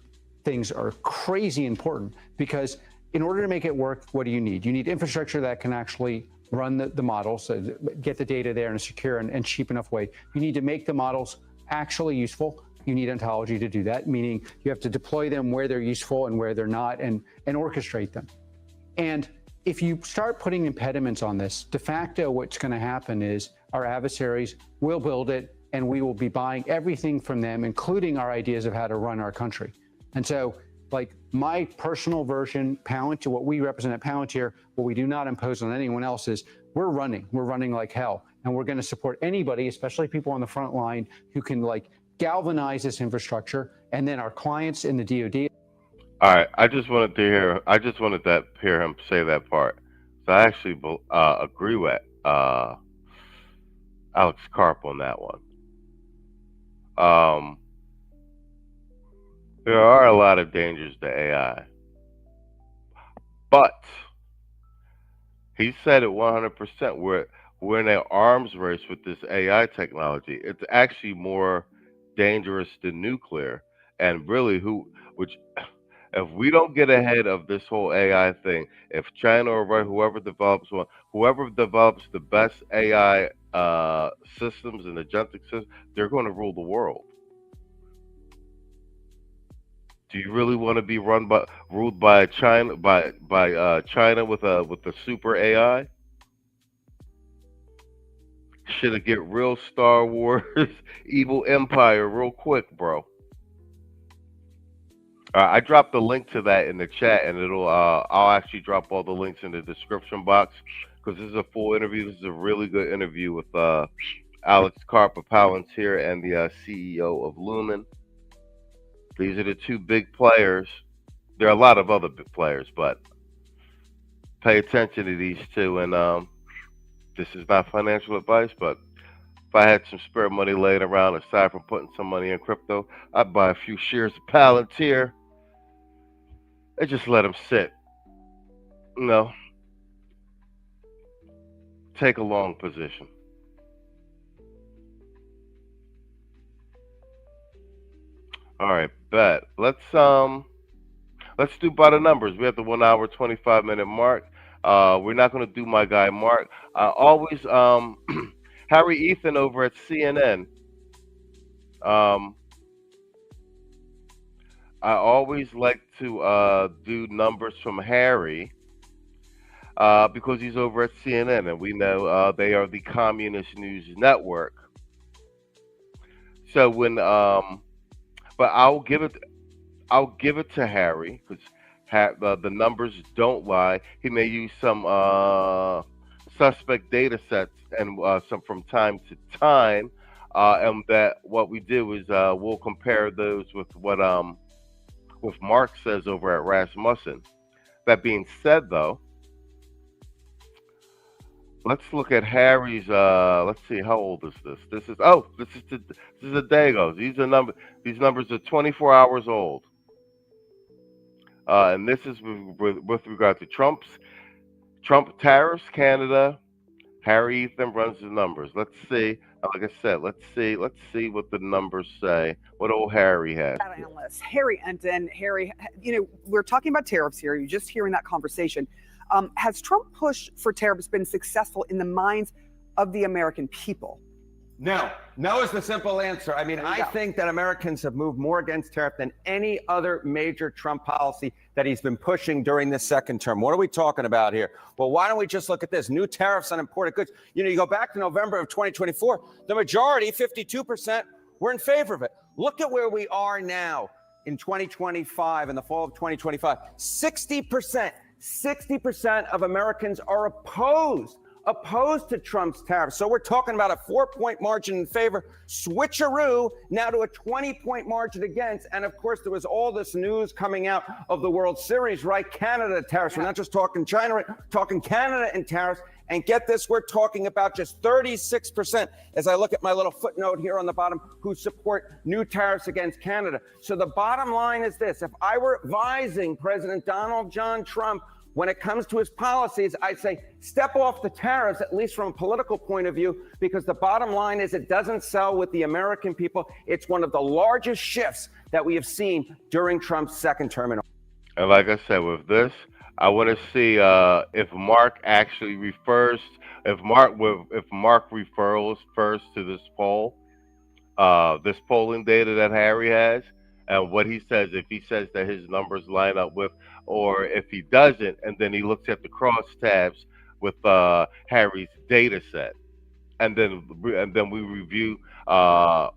things are crazy important, because in order to make it work, what do you need? You need infrastructure that can actually run the models, so get the data there in a secure and cheap enough way. You need to make the models actually useful. You need ontology to do that, meaning you have to deploy them where they're useful and where they're not, and orchestrate them. And if you start putting impediments on this, de facto what's going to happen is our adversaries will build it, and we will be buying everything from them, including our ideas of how to run our country. And so, like, my personal version, Palantir, what we represent at Palantir, what we do not impose on anyone else is we're running like hell, and we're going to support anybody, especially people on the front line, who can like galvanize this infrastructure, and then our clients in the DoD. All right, I just wanted to hear him say that part. So I actually agree with Alex Karp on that one. There are a lot of dangers to AI, but he said it 100%. We're in an arms race with this AI technology. It's actually more dangerous than nuclear, and really, if we don't get ahead of this whole AI thing, if China or whoever develops the best AI systems and agentic systems, they're going to rule the world. Do you really want to be ruled by China China with a super AI? Should get real Star Wars evil empire real quick, bro. I dropped the link to that in the chat, and I'll actually drop all the links in the description box, because this is a full interview. This is a really good interview with Alex Karp of Palantir and the CEO of Lumen. These are the two big players. There are a lot of other big players, but pay attention to these two. And this is not financial advice, but if I had some spare money laying around, aside from putting some money in crypto, I'd buy a few shares of Palantir and just let them sit. take a long position. All right, bet. Let's do by the numbers. We have the 1 hour 25-minute mark. We're not going to do my guy Mark. Always Harry Ethan over at CNN. I always like to do numbers from Harry because he's over at CNN, and we know they are the communist news network. So when, but I'll give it to Harry because the numbers don't lie. He may use some suspect data sets and some from time to time, and that what we do is we'll compare those with what Mark says over at Rasmussen. That being said, though, let's look at Harry's. Let's see, how old is this? This is a day ago. These numbers are 24 hours old, and this is with regard to Trump tariffs, Canada. Harry Ethan runs the numbers. Let's see. Like I said, let's see what the numbers say. What old Harry had. Analyst Harry Enten. Harry, we're talking about tariffs here. You're just hearing that conversation. Has Trump push for tariffs been successful in the minds of the American people? No. No is the simple answer. I mean, I think that Americans have moved more against tariff than any other major Trump policy that he's been pushing during this second term. What are we talking about here? Well, why don't we just look at this? New tariffs on imported goods. You go back to November of 2024, the majority, 52%, were in favor of it. Look at where we are now in 2025, in the fall of 2025. 60% of Americans are opposed to Trump's tariffs. So we're talking about a 4-point margin in favor, switcheroo, now to a 20-point margin against. And of course, there was all this news coming out of the World Series, right? Canada tariffs. Yeah. We're not just talking China, we're talking Canada and tariffs. And get this, we're talking about just 36%, as I look at my little footnote here on the bottom, who support new tariffs against Canada. So the bottom line is this. If I were advising President Donald John Trump when it comes to his policies, I'd say step off the tariffs, at least from a political point of view, because the bottom line is it doesn't sell with the American people. It's one of the largest shifts that we have seen during Trump's second term. And like I said, with this, I want to see if Mark actually refers, if Mark refers first to this poll, this polling data that Harry has, and what he says, if he says that his numbers line up with, or if he doesn't, and then he looks at the crosstabs with Harry's data set, and then we review how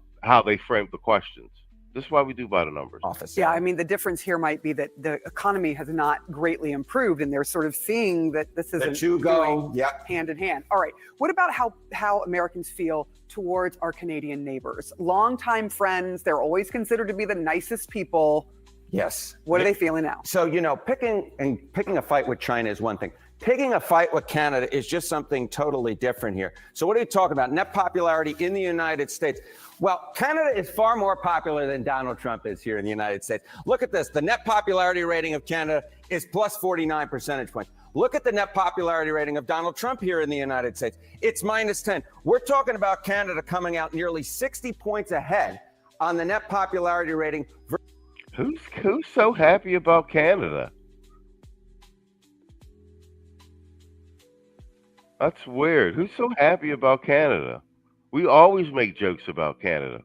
they frame the questions. This is why we do by the numbers. Yeah, I mean, the difference here might be that the economy has not greatly improved, and they're sort of seeing that this isn't going hand in hand. All right, what about how Americans feel towards our Canadian neighbors? Longtime friends, they're always considered to be the nicest people. Yes. What are they feeling now? So, picking a fight with China is one thing. Picking a fight with Canada is just something totally different here. So what are you talking about? Net popularity in the United States. Well, Canada is far more popular than Donald Trump is here in the United States. Look at this. The net popularity rating of Canada is plus 49 percentage points. Look at the net popularity rating of Donald Trump here in the United States. It's minus 10. We're talking about Canada coming out nearly 60 points ahead on the net popularity rating. Who's so happy about Canada? That's weird. Who's so happy about Canada? We always make jokes about Canada.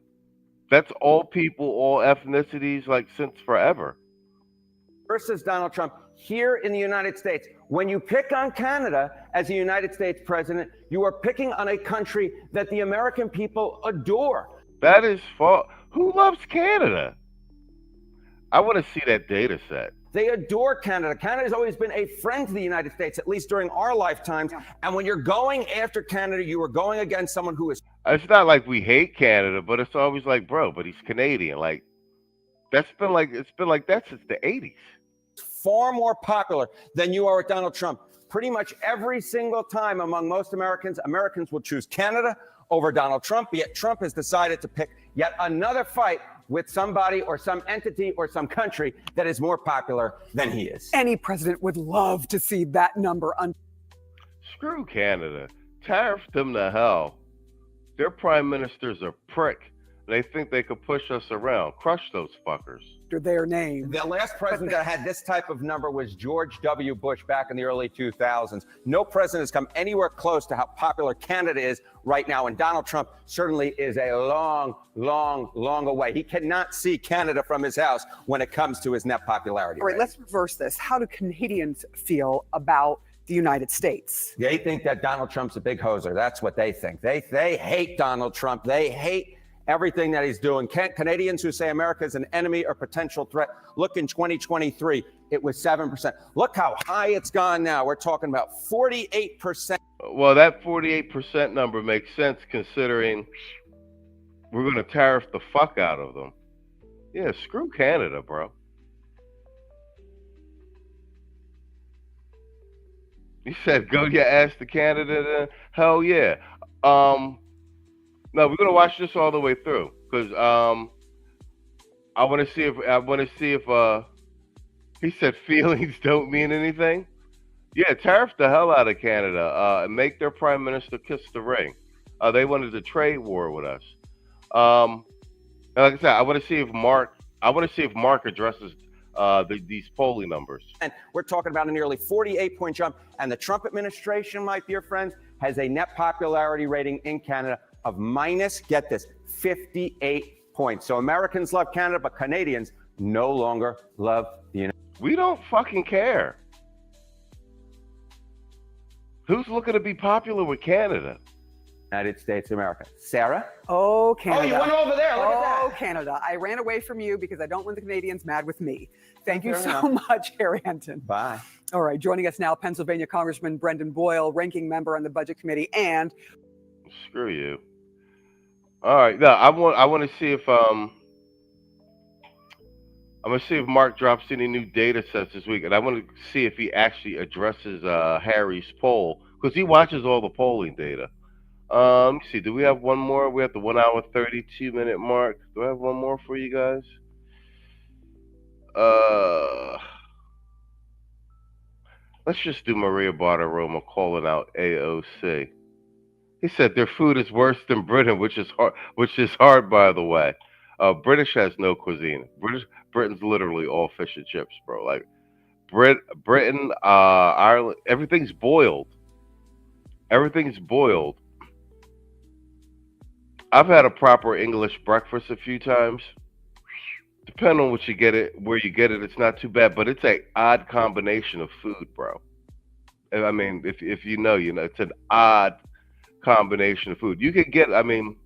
That's all people, all ethnicities, like since forever. Versus Donald Trump here in the United States. When you pick on Canada as a United States president, you are picking on a country that the American people adore. That is false. Who loves Canada? I want to see that data set. They adore Canada. Canada has always been a friend to the United States, at least during our lifetimes. And when you're going after Canada, you are going against someone who is... It's not like we hate Canada, but it's always like, bro, but he's Canadian. Like, it's been like that since the 80s. Far more popular than you are with Donald Trump. Pretty much every single time among most Americans will choose Canada over Donald Trump, yet Trump has decided to pick yet another fight with somebody or some entity or some country that is more popular than he is. Any president would love to see that number. Screw Canada. Tariff them to hell. Their prime minister's a prick. They think they could push us around. Crush those fuckers. Their name. The last president that had this type of number was George W. Bush back in the early 2000s. No president has come anywhere close to how popular Canada is right now, and Donald Trump certainly is a long, long, long away. He cannot see Canada from his house when it comes to his net popularity. All right, let's reverse this. How do Canadians feel about the United States? They think that Donald Trump's a big hoser. That's what they think. They hate Donald Trump. They hate everything that he's doing. Canadians who say America is an enemy or potential threat, look in 2023, it was 7%. Look how high it's gone now. We're talking about 48%. Well, that 48% number makes sense considering we're going to tariff the fuck out of them. Yeah, screw Canada, bro. You said go your ass to Canada then? Hell yeah. No, we're gonna watch this all the way through because I want to see if he said feelings don't mean anything. Yeah, tariff the hell out of Canada and make their prime minister kiss the ring. They wanted a trade war with us. Like I said, I want to see if Mark addresses these polling numbers. And we're talking about a nearly 48-point jump. And the Trump administration, my dear friends, has a net popularity rating in Canada of minus, get this, 58 points. So Americans love Canada, but Canadians no longer love the United States. We don't fucking care. Who's looking to be popular with Canada? United States of America. Sarah? Oh, Canada. Oh, you went over there. Look at that. Oh, Canada. I ran away from you because I don't want the Canadians mad with me. Thank you so much, Harry Anton. Bye. All right, joining us now, Pennsylvania Congressman Brendan Boyle, ranking member on the Budget Committee, and... Screw you. All right, no, I want to see if I'm gonna see if Mark drops any new data sets this week, and I want to see if he actually addresses Harry's poll because he watches all the polling data. Let me see. Do we have one more? We have the 1 hour 32-minute mark. Do I have one more for you guys? Let's just do Maria Bartiromo calling out AOC. He said their food is worse than Britain, which is hard, by the way. British has no cuisine. Britain's literally all fish and chips, bro. Like Britain, Ireland, everything's boiled. Everything's boiled. I've had a proper English breakfast a few times. Depending on what you get it, where you get it, it's not too bad. But it's an odd combination of food, bro. I mean, if you know, it's an odd combination of food. You could get, I mean,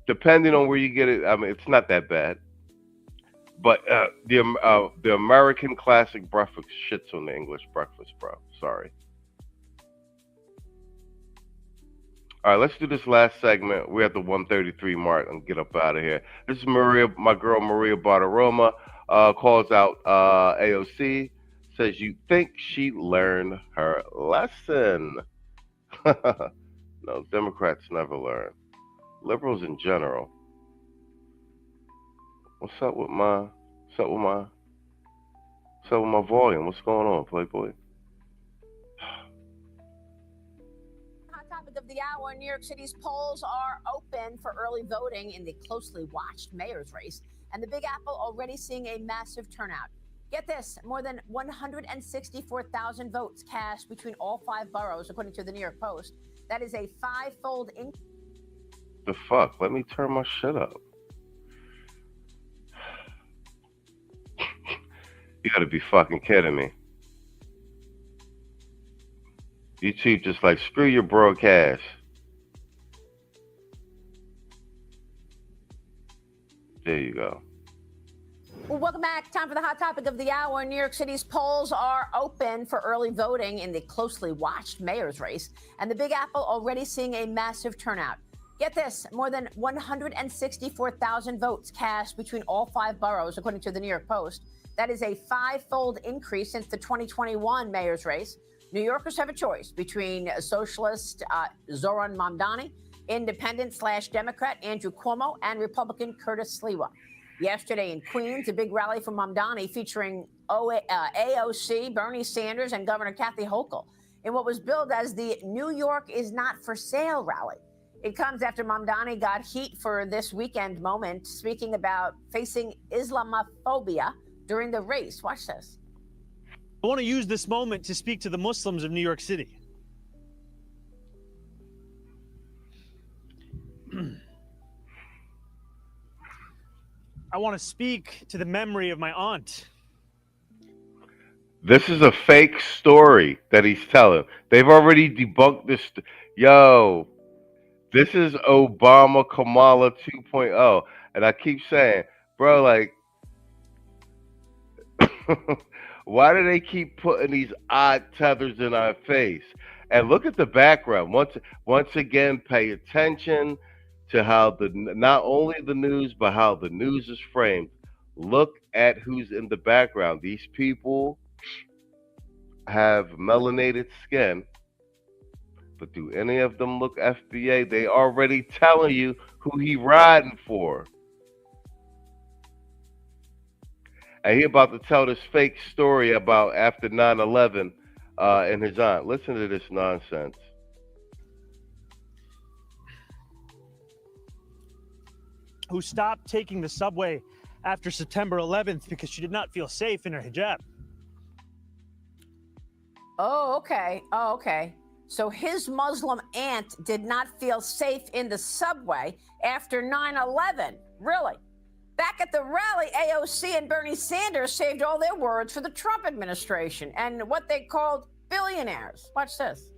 depending on where you get it, I mean, it's not that bad. But the American classic breakfast shits on the English breakfast, bro. Sorry. All right, let's do this last segment. We're at the 133 mark and get up out of here. This is my girl Maria Bartiromo, calls out AOC, says you think she learned her lesson. No, Democrats never learn. Liberals in general. What's up with my volume? What's going on, Playboy? Of the hour, New York City's polls are open for early voting in the closely watched mayor's race, and the Big Apple already seeing a massive turnout. Get this, more than 164,000 votes cast between all 5 boroughs, according to the New York Post. That is a 5-fold increase. The fuck? Let me turn my shit up. You gotta be fucking kidding me. YouTube just like, screw your broadcast. There you go. Well, welcome back. Time for the hot topic of the hour. New York City's polls are open for early voting in the closely watched mayor's race, and the Big Apple already seeing a massive turnout. Get this, more than 164,000 votes cast between all 5 boroughs, according to the New York Post. That is a 5-fold increase since the 2021 mayor's race. New Yorkers have a choice between socialist Zoran Mandami, independent/Democrat Andrew Cuomo, and Republican Curtis Sliwa. Yesterday in Queens, a big rally for Mandami featuring AOC, Bernie Sanders, and Governor Kathy Hochul. in what was billed as the New York is not for sale rally. It comes after Mandami got heat for this weekend moment, speaking about facing Islamophobia during the race. Watch this. I want to use this moment to speak to the Muslims of New York City. I want to speak to the memory of my aunt. This is a fake story that he's telling. They've already debunked this. Yo, this is Obama Kamala 2.0. And I keep saying, bro, like, why do they keep putting these odd tethers in our face? And look at the background. Once again, pay attention to how not only the news, but how the news is framed. Look at who's in the background. These people have melanated skin, but do any of them look FBA? They already telling you who he riding for. And he about to tell this fake story about after 9/11 and his aunt. Listen to this nonsense. Who stopped taking the subway after September 11th because she did not feel safe in her hijab. Oh, okay. Oh, okay. So his Muslim aunt did not feel safe in the subway after 9/11. Really? Back at the rally, AOC and Bernie Sanders saved all their words for the Trump administration and what they called billionaires. Watch this.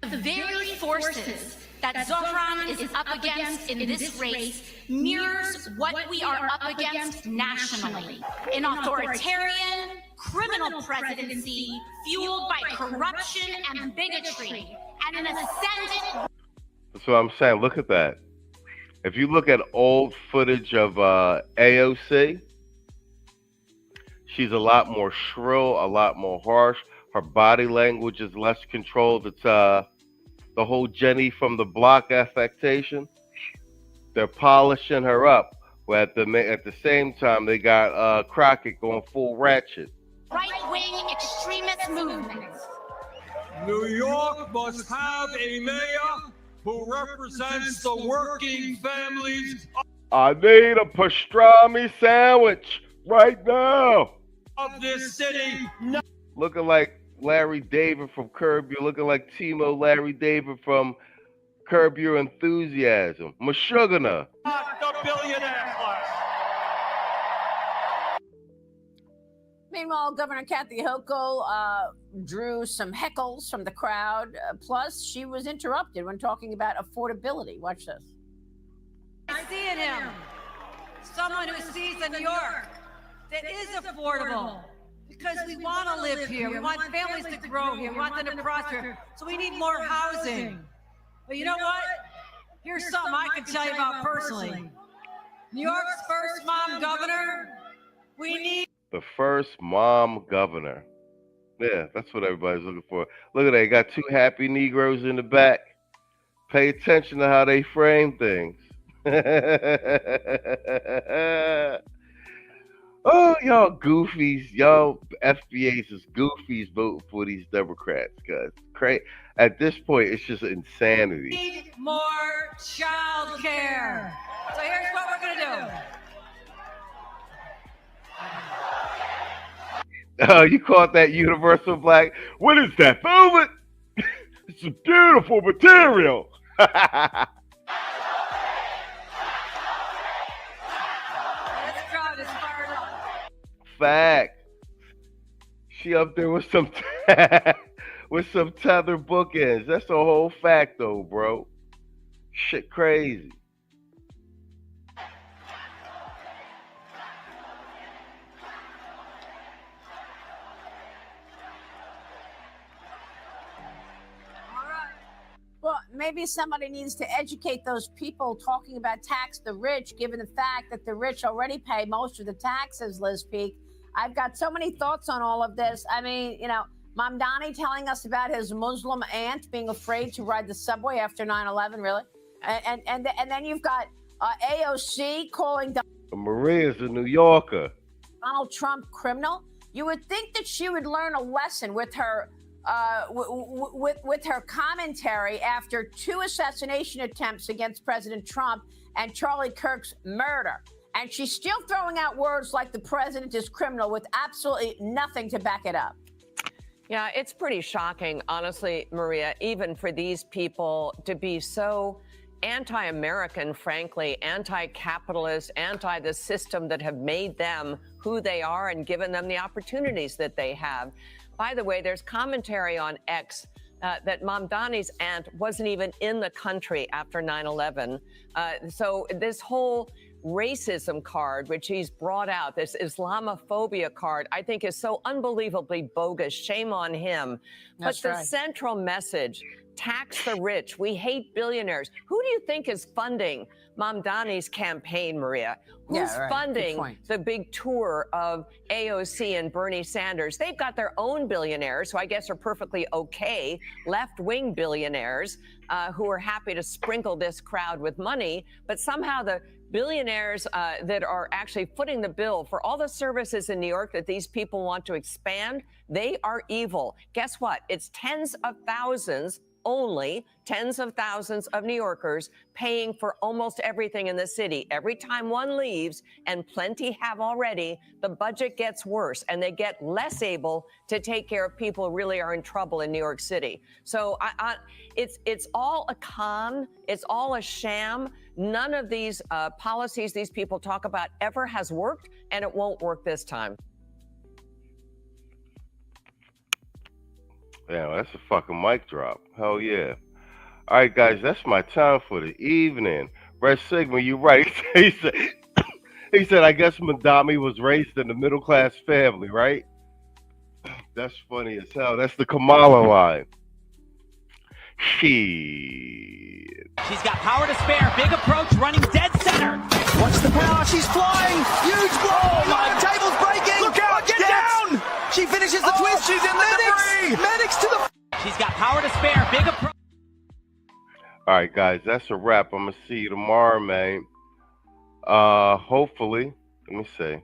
The very forces that Zohran is up against in this race mirrors what we are up against nationally. An authoritarian, criminal presidency fueled by corruption and bigotry, and an ascendant. That's what I'm saying. Look at that. If you look at old footage of AOC, she's a lot more shrill, a lot more harsh. Her body language is less controlled. It's the whole Jenny from the Block affectation. They're polishing her up. Well, at the same time, they got Crockett going full ratchet. Right-wing extremist movements. New York must have a mayor who represents the working families I need a pastrami sandwich right now. of this city. Looking like Larry David from Curb Your, looking like Timo Larry David from Curb Your Enthusiasm. Meshuggah. Not the billionaire class. Meanwhile, Governor �H𝐿𝐾 drew some heckles from the crowd. Plus, she was interrupted when talking about affordability. Watch this. I see in him someone who sees a New York that is affordable because we want to live here. We want families to grow here. We want them to prosper. So we need more housing. But you know what? Here's something I can tell you about personally. New York's first mom governor, we need. The first mom governor. Yeah, that's what everybody's looking for. Look at that. Got two happy Negroes in the back. Pay attention to how they frame things. Oh, y'all goofies. Y'all FBAs is goofies voting for these Democrats. Cause at this point, it's just insanity. We need more child care. So here's what we're going to do. Oh, you caught that universal black? What is that? Velvet? It's a beautiful material. Fact. She up there with some with some tether bookends. That's a whole fact, though, bro. Shit, crazy. Well, maybe somebody needs to educate those people talking about tax the rich, given the fact that the rich already pay most of the taxes, Liz Peek. I've got so many thoughts on all of this. I mean, you know, Mamdani telling us about his Muslim aunt being afraid to ride the subway after 9/11, really? And then you've got AOC calling Maria's a New Yorker. Donald Trump criminal. You would think that she would learn a lesson with her with her commentary after 2 assassination attempts against President Trump and Charlie Kirk's murder. And she's still throwing out words like the president is criminal with absolutely nothing to back it up. Yeah, it's pretty shocking, honestly, Maria, even for these people to be so anti-American, frankly, anti-capitalist, anti the system that have made them who they are and given them the opportunities that they have. By the way, there's commentary on X that Mandami's aunt wasn't even in the country after 9/11. So this whole racism card, which he's brought out, this Islamophobia card, I think is so unbelievably bogus. Shame on him. That's but the right. central message, tax the rich. We hate billionaires. Who do you think is funding Mandami's campaign, Maria? Who's Yeah, right. Good funding point. the big tour of AOC and Bernie Sanders? They've got their own billionaires, who I guess are perfectly okay, left-wing billionaires who are happy to sprinkle this crowd with money. But somehow the billionaires that are actually footing the bill for all the services in New York that these people want to expand, they are evil. Guess what? It's tens of thousands, only tens of thousands of New Yorkers paying for almost everything in the city. Every time one leaves, and plenty have already, the budget gets worse and they get less able to take care of people who really are in trouble in New York City. So it's all a con. It's all a sham. None of these policies these people talk about ever has worked, and it won't work this time. Yeah, that's a fucking mic drop. Hell yeah. All right, guys, that's my time for the evening. Red Sigma, you're right. He said, I guess Mandami was raised in a middle-class family, right? That's funny as hell. That's the Kamala line. Shit. She's got power to spare. Big approach, running dead center. Watch the power. She's flying. Huge blow. Oh my. The table's breaking. Look out. Get down. She finishes the twist. She's in the debris. Medics to the. She's got power to spare. Big approach. All right, guys, that's a wrap. I'm going to see you tomorrow, man. Hopefully. Let me see.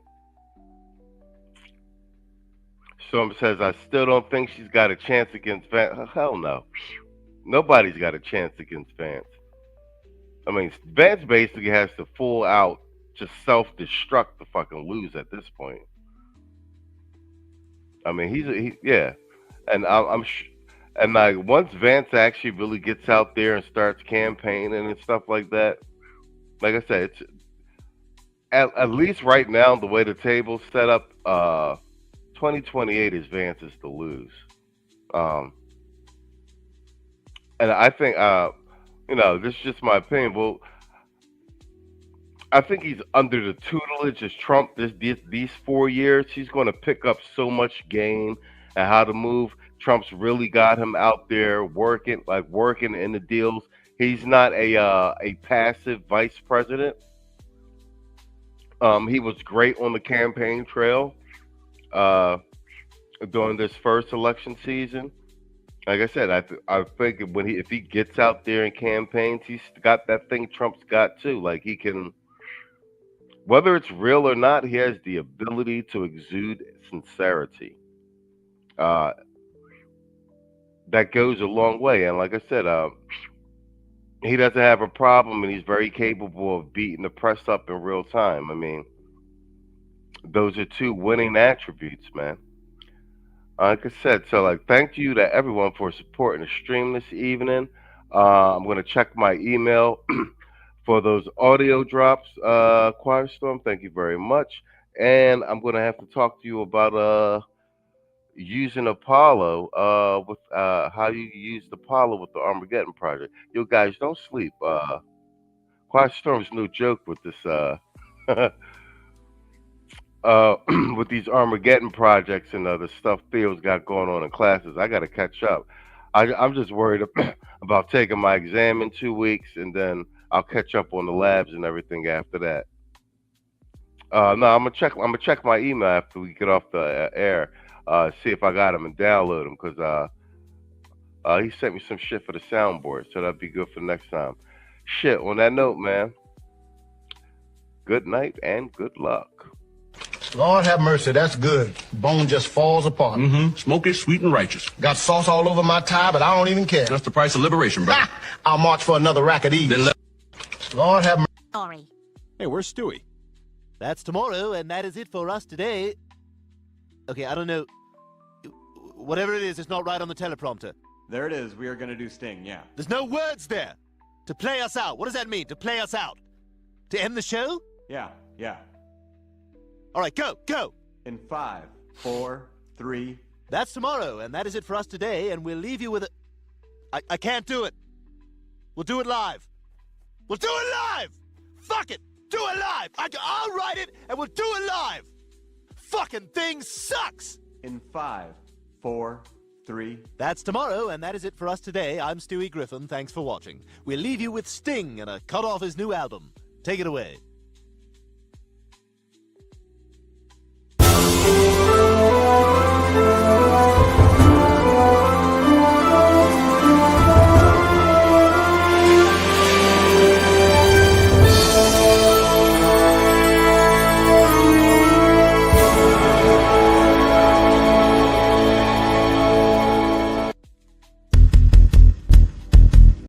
Someone says, I still don't think she's got a chance against Vance. Hell no. Nobody's got a chance against Vance. I mean, Vance basically has to full out just self-destruct to fucking lose at this point. I mean, yeah. And and like once Vance actually really gets out there and starts campaigning and stuff like that, like I said, it's at least right now, the way the table's set up, 2028 is Vance's to lose. And I think, this is just my opinion. Well, I think he's under the tutelage of Trump these 4 years. He's going to pick up so much game and how to move. Trump's really got him out there working in the deals. He's not a passive vice president. He was great on the campaign trail during this first election season. Like I said, I think if he gets out there and campaigns, he's got that thing Trump's got too. Like he can, whether it's real or not, he has the ability to exude sincerity. That goes a long way. And like I said, he doesn't have a problem, and he's very capable of beating the press up in real time. I mean, those are two winning attributes, man. Like I said, so thank you to everyone for supporting the stream this evening. I'm going to check my email for those audio drops. Quiet Storm, thank you very much. And I'm going to have to talk to you about using Apollo with how you used Apollo with the Armageddon project. You guys don't sleep. Quiet Storm's new joke with this with these Armageddon projects and the stuff Theo's got going on in classes. I got to catch up. I'm just worried about taking my exam in 2 weeks, and then I'll catch up on the labs and everything after that. No, I'm gonna check my email after we get off the air. See if I got them and download them, because he sent me some shit for the soundboard, so that'd be good for next time. Shit, on that note, man, good night and good luck. Lord have mercy, that's good. Bone just falls apart. Mm-hmm. Smoky, sweet, and righteous. Got sauce all over my tie, but I don't even care. That's the price of liberation, brother. I'll march for another rack of these. Lord have mercy. Sorry. Hey, where's Stewie? That's tomorrow, and that is it for us today. Okay, I don't know. Whatever it is, it's not right on the teleprompter. There it is. We are going to do Sting, yeah. There's no words there. To play us out. What does that mean, to play us out? To end the show? Yeah. All right, go. In 5, 4, 3. That's tomorrow, and that is it for us today, and we'll leave you with a... I can't do it. We'll do it live. We'll do it live! Fuck it! Do it live! I'll write it, and we'll do it live! Fucking thing sucks! In 5, 4, 3. That's tomorrow, and that is it for us today. I'm Stewie Griffin. Thanks for watching. We'll leave you with Sting and a cut off his new album. Take it away.